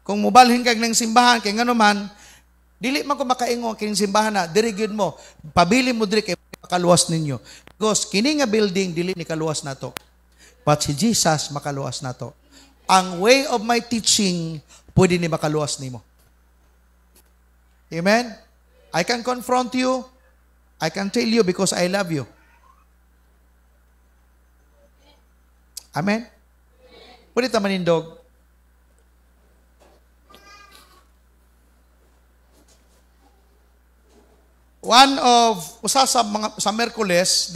[SPEAKER 1] Kung mubalhin kag ng simbahan, kay ngano man, dili man ko makaingon kining simbahan na, diri gyud mo, pabili mo diri kay makaluwas ninyo. Because kini nga building, dili ni kaluwas nato. But si Jesus makaluwas nato. Ang way of my teaching, pwede ni makaluwas nimo. Amen? I can confront you. I can tell you because I love you. Amen? Pwede ta manindog. One of, usa sa Merkules,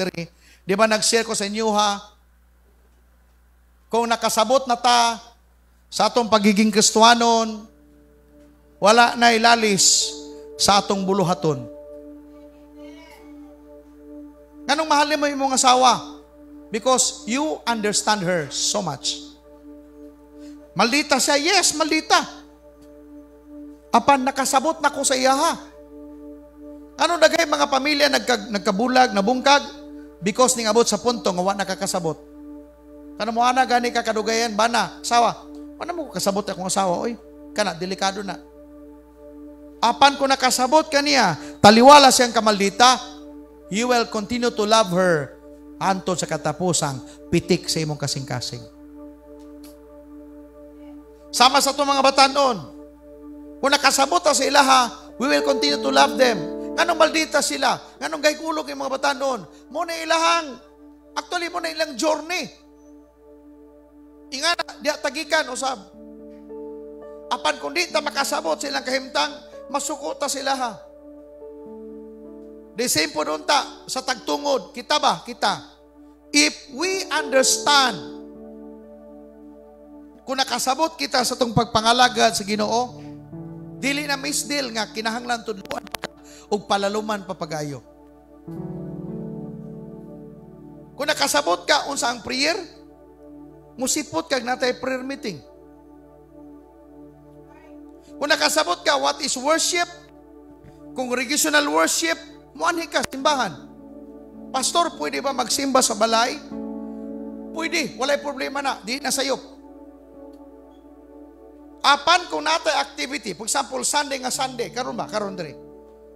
[SPEAKER 1] di ba nag-share ko sa inyo ha, kung nakasabot na ta sa atong pagiging Kristuhanon, wala na ilalis sa atong buluhaton. Nganong mahalin mo yung mong asawa? Because you understand her so much. Maldita siya. Yes, maldita. Apan nakasabot na ko sa iya ha. Ano nagay mga pamilya nagkabulag, nabungkag? Because ning abot sa punto nga wa nakakasabot. Kano mo ana gani ka kadugayan bana, asawa. Ano mo kasabot akong asawa oy? Kana delikado na. Apan ko nakasabot kaniya, taliwala siyang kamaldita, you will continue to love her hantod sa katapusang pitik sa imong kasing-kasing. Sama sa itong mga batanon. Kung nakasabot sa ilaha, we will continue to love them. Nganong maldita sila? Nganong gaykulog yung mga batanon? Muna ilahang, actually muna ilang journey. Ingana, di tagikan, usab. Apan kung di ta makasabot silang kahimtang, masuko ta sila ha. The same po doon ta, sa tagtungod, kita ba? Kita. If we understand, kung nakasabot kita sa itong pagpangalagad sa Ginoo, dili na misdil nga kinahanglan tudluan o palaluman papagayo. Kung nakasabot ka unsa ang prayer, musipot kag natay prayer meeting. Kung nakasabot ka what is worship, congregational worship, muanhi ka simbahan. Pastor, pwede ba magsimba sa balay? Pwede, walay problema na, di na sayop. Apan kung natay activity, for example, Sunday nga Sunday, karon ba? Karon diri.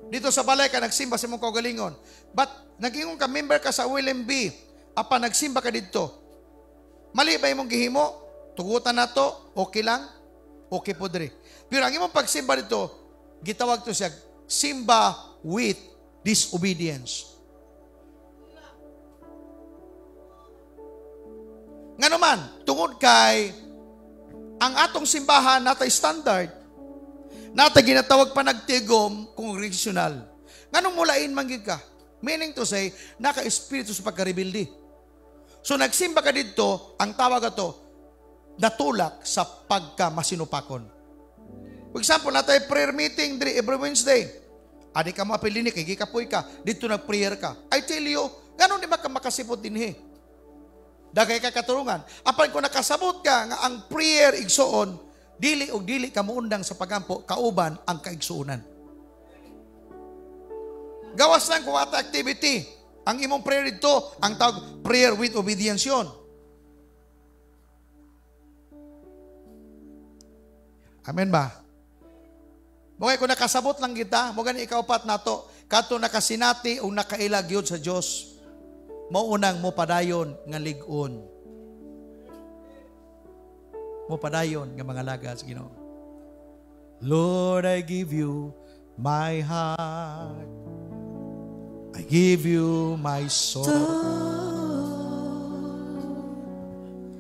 [SPEAKER 1] Dito sa balay ka nagsimba sa imong kaugalingon. But nagingong ka member ka sa William B. Apan nagsimba ka dito. Mali ba imong gihimo? Tugutan na to, okay lang? Okay po diri. Pero ang imong pagsimba dito, gitawag to siya, simba with disobedience. Nga naman, tungod kay ang atong simbahan natay standard. Natay ginatawag pa nagtigom congregational. Nganong mulain manggid ka? Meaning to say, naka-espiritu sa pagkaribildi. So nagsimba ka dito, ang tawag ato, natulak sa pagkamasinupakon. For example, natay prayer meeting every Wednesday. Adi ka mo apilini, kay gikapoy ka, dito nag-prayer ka. I tell you, ganon di ba ka makasipot din Dagay ka katurungan. Apan kung nakasabot ka nga ang prayer igsoon, dili o dili ka muundang sa pagampo, kauban ang kaigsuunan. Gawas lang kung ata activity. Ang imong prayer dito, ang tawag prayer with obedience yun. Amen ba? Mugay kung nakasabot lang kita, mugay ikaw pat nato, kato nakasinati o nakailag yun sa Diyos. Maunang mo padayon nga ligon. Mo padayon nga mga lagas, Ginoo. Lord, I give you my heart. I give you my soul.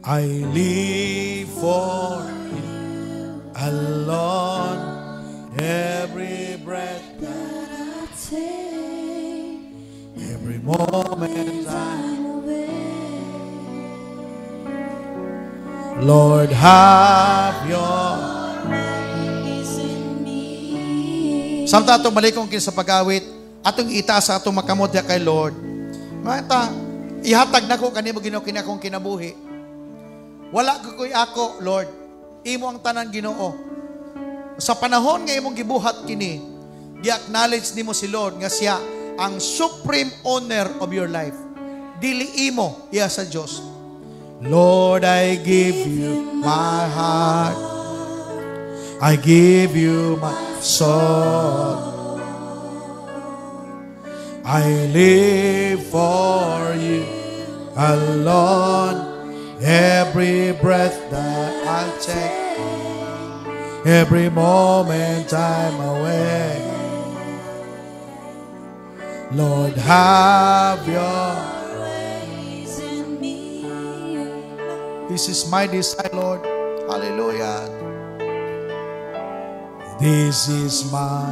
[SPEAKER 1] I live for you alone. Every breath that I take, every moment I'm away. Lord, have your ways in me. Samtang atong malikong kin sa pag-awit, atong itaas sa atong makamot kay Lord. Mata, ihatag na ko kanimo Ginoo kinakong kinabuhi. Wala ko koy ako, Lord. Imo ang tanan Ginoo. Sa panahon nga imong gibuhat kini, gi-acknowledge nimo si Lord nga siya ang supreme owner of your life. Dili imo iya sa Dios. Lord, I give you my heart. I give you my soul. I live for you alone. Every breath that I take, every moment I'm away. Lord, have your ways in me. This is my desire, Lord. Hallelujah. This is my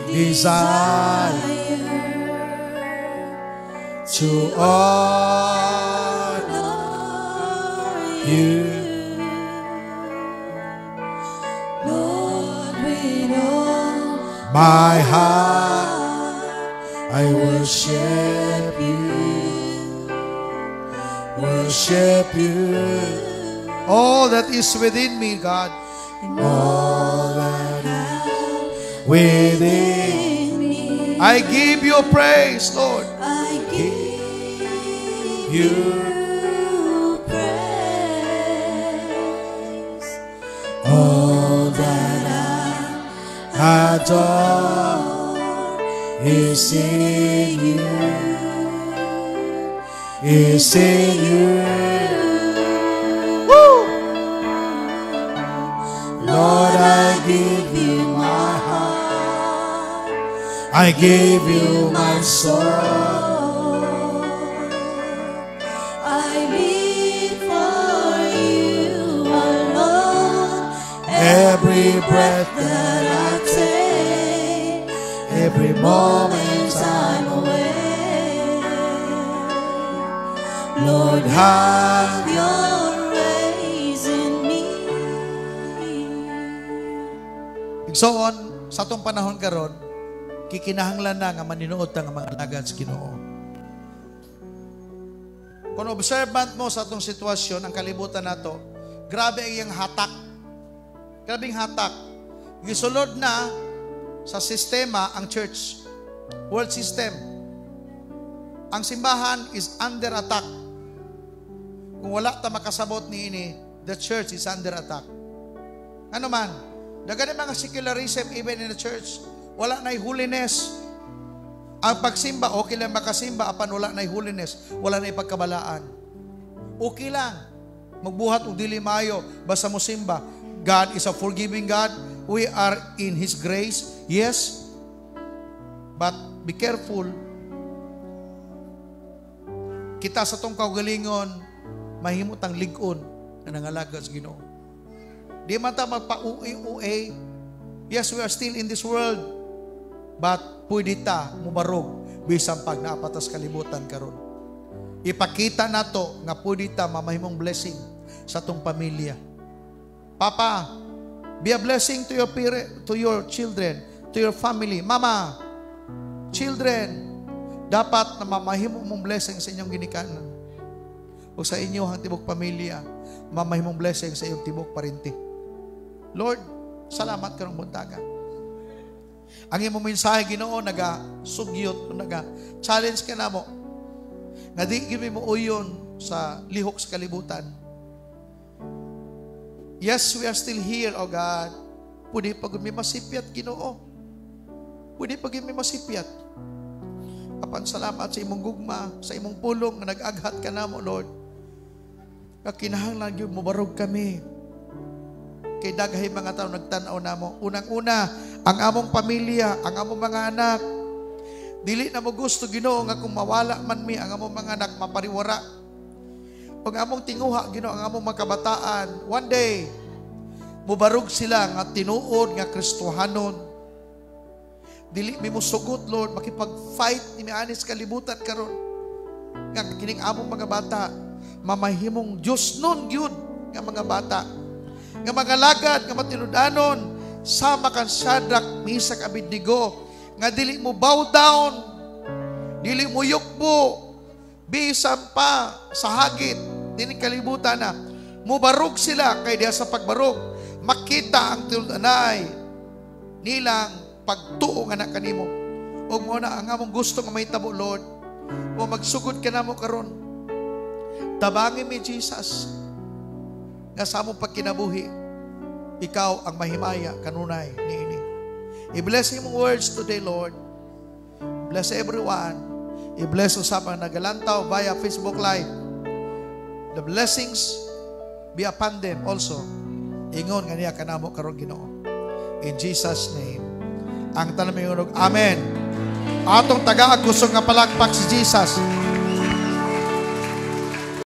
[SPEAKER 1] desire to honor you. My heart, I worship you, worship you. All that is within me, God, all that is within me, I give you praise, Lord. I give you praise. All that adore is in you, is in you. Woo! Lord, I give you my heart, I give you my soul. I live for you alone. Every breath that I take, every moment I'm away. Lord, have your ways in me. Igsoon, sa itong panahon karon, kikinahanglan na nga maninuod ta nga mga alagad sa Ginoo. Kung observant mo sa itong sitwasyon, ang kalibutan nato, grabe ang iyang hatak. Grabing hatak. Gisulod na sa sistema ang church. World system. Ang simbahan is under attack. Kung wala ta makasabot niini, the church is under attack. Ano man, dagan mga secularism even in the church. Wala na'y holiness. Ang pagsimba, okay lang makasimba, apan wala na'y holiness. Wala na'y pagkabalaan. Okay lang. Magbuhat o dili mayo, basta mo simba. God is a forgiving God. We are in His grace. Yes. But be careful. Kita sa tong kaugalingon, mahimot ang ligon na nangalaga sa Ginoo. Di man ta magpa-uwi-uwi. Yes, we are still in this world. But pwede ta mubarog bisan pag naapatas kalibutan karon. Ipakita nato nga pwede ta mamahimong blessing sa tong pamilya. Papa, be a blessing to your children, to your family. Mama, children, dapat na mamahimong mong blessing sa inyong ginikanan. O sa inyo ang tibok pamilya, mamahimong blessing sa iyong tibok parinti. Lord, salamat ka ng buntagan. Ang imong mensahe, Ginoo, naga-sugyot, naga-challenge ka na mo. Nga di gimi mo uyon sa lihok sa kalibutan. Yes, we are still here, O God. Pwede pag may masipyat, Ginoo. Pwede pag may masipyat. Apan salamat sa imong gugma, sa imong pulong na nag-aghat ka na mo, Lord. Kakinahanglan yun, mubarog kami. Kay daghay mga tao nagtanaw na mo. Unang-una, ang among pamilya, ang among mga anak. Dili na mo gusto, Ginoo, nga kung mawala man mi, ang among mga anak mapariwara. Ang among tinguha, Ginoo, ang among mga kabataan. One day, mubarog sila nga tinuod nga Kristohanon. Dili mi mo sugot, Lord, makipag-fight ni anis kalibutan karon. Nga kining among mga bata, mamahimong Diyos nun gyud nga mga bata. Nga mga lagad, nga matinudanon, sama kan Shadrach, Meshach, Abednego, nga dili mo bow down, dili mo yukbo, bisan pa sa hagit, dili kalibutan na, mubarog sila, kay diha sa pagbarog, makita ang tinudanay nilang pagtuo nga na kanimo. O muna, ang among gusto nga may tabo, Lord, o magsugod ka na mo karon, tabangin mi, Jesus, nga sa among pagkinabuhi, ikaw ang mahimaya kanunay niini. I-bless yung words today, Lord. Bless everyone. I-bless usapang nagalantaw via Facebook Live. The blessings be upon them also. Ingon nga niya kanamo karon, Ginoo. In Jesus' name. Ang talaming unog, Amen. Atong taga-agusong nga palakpak si Jesus.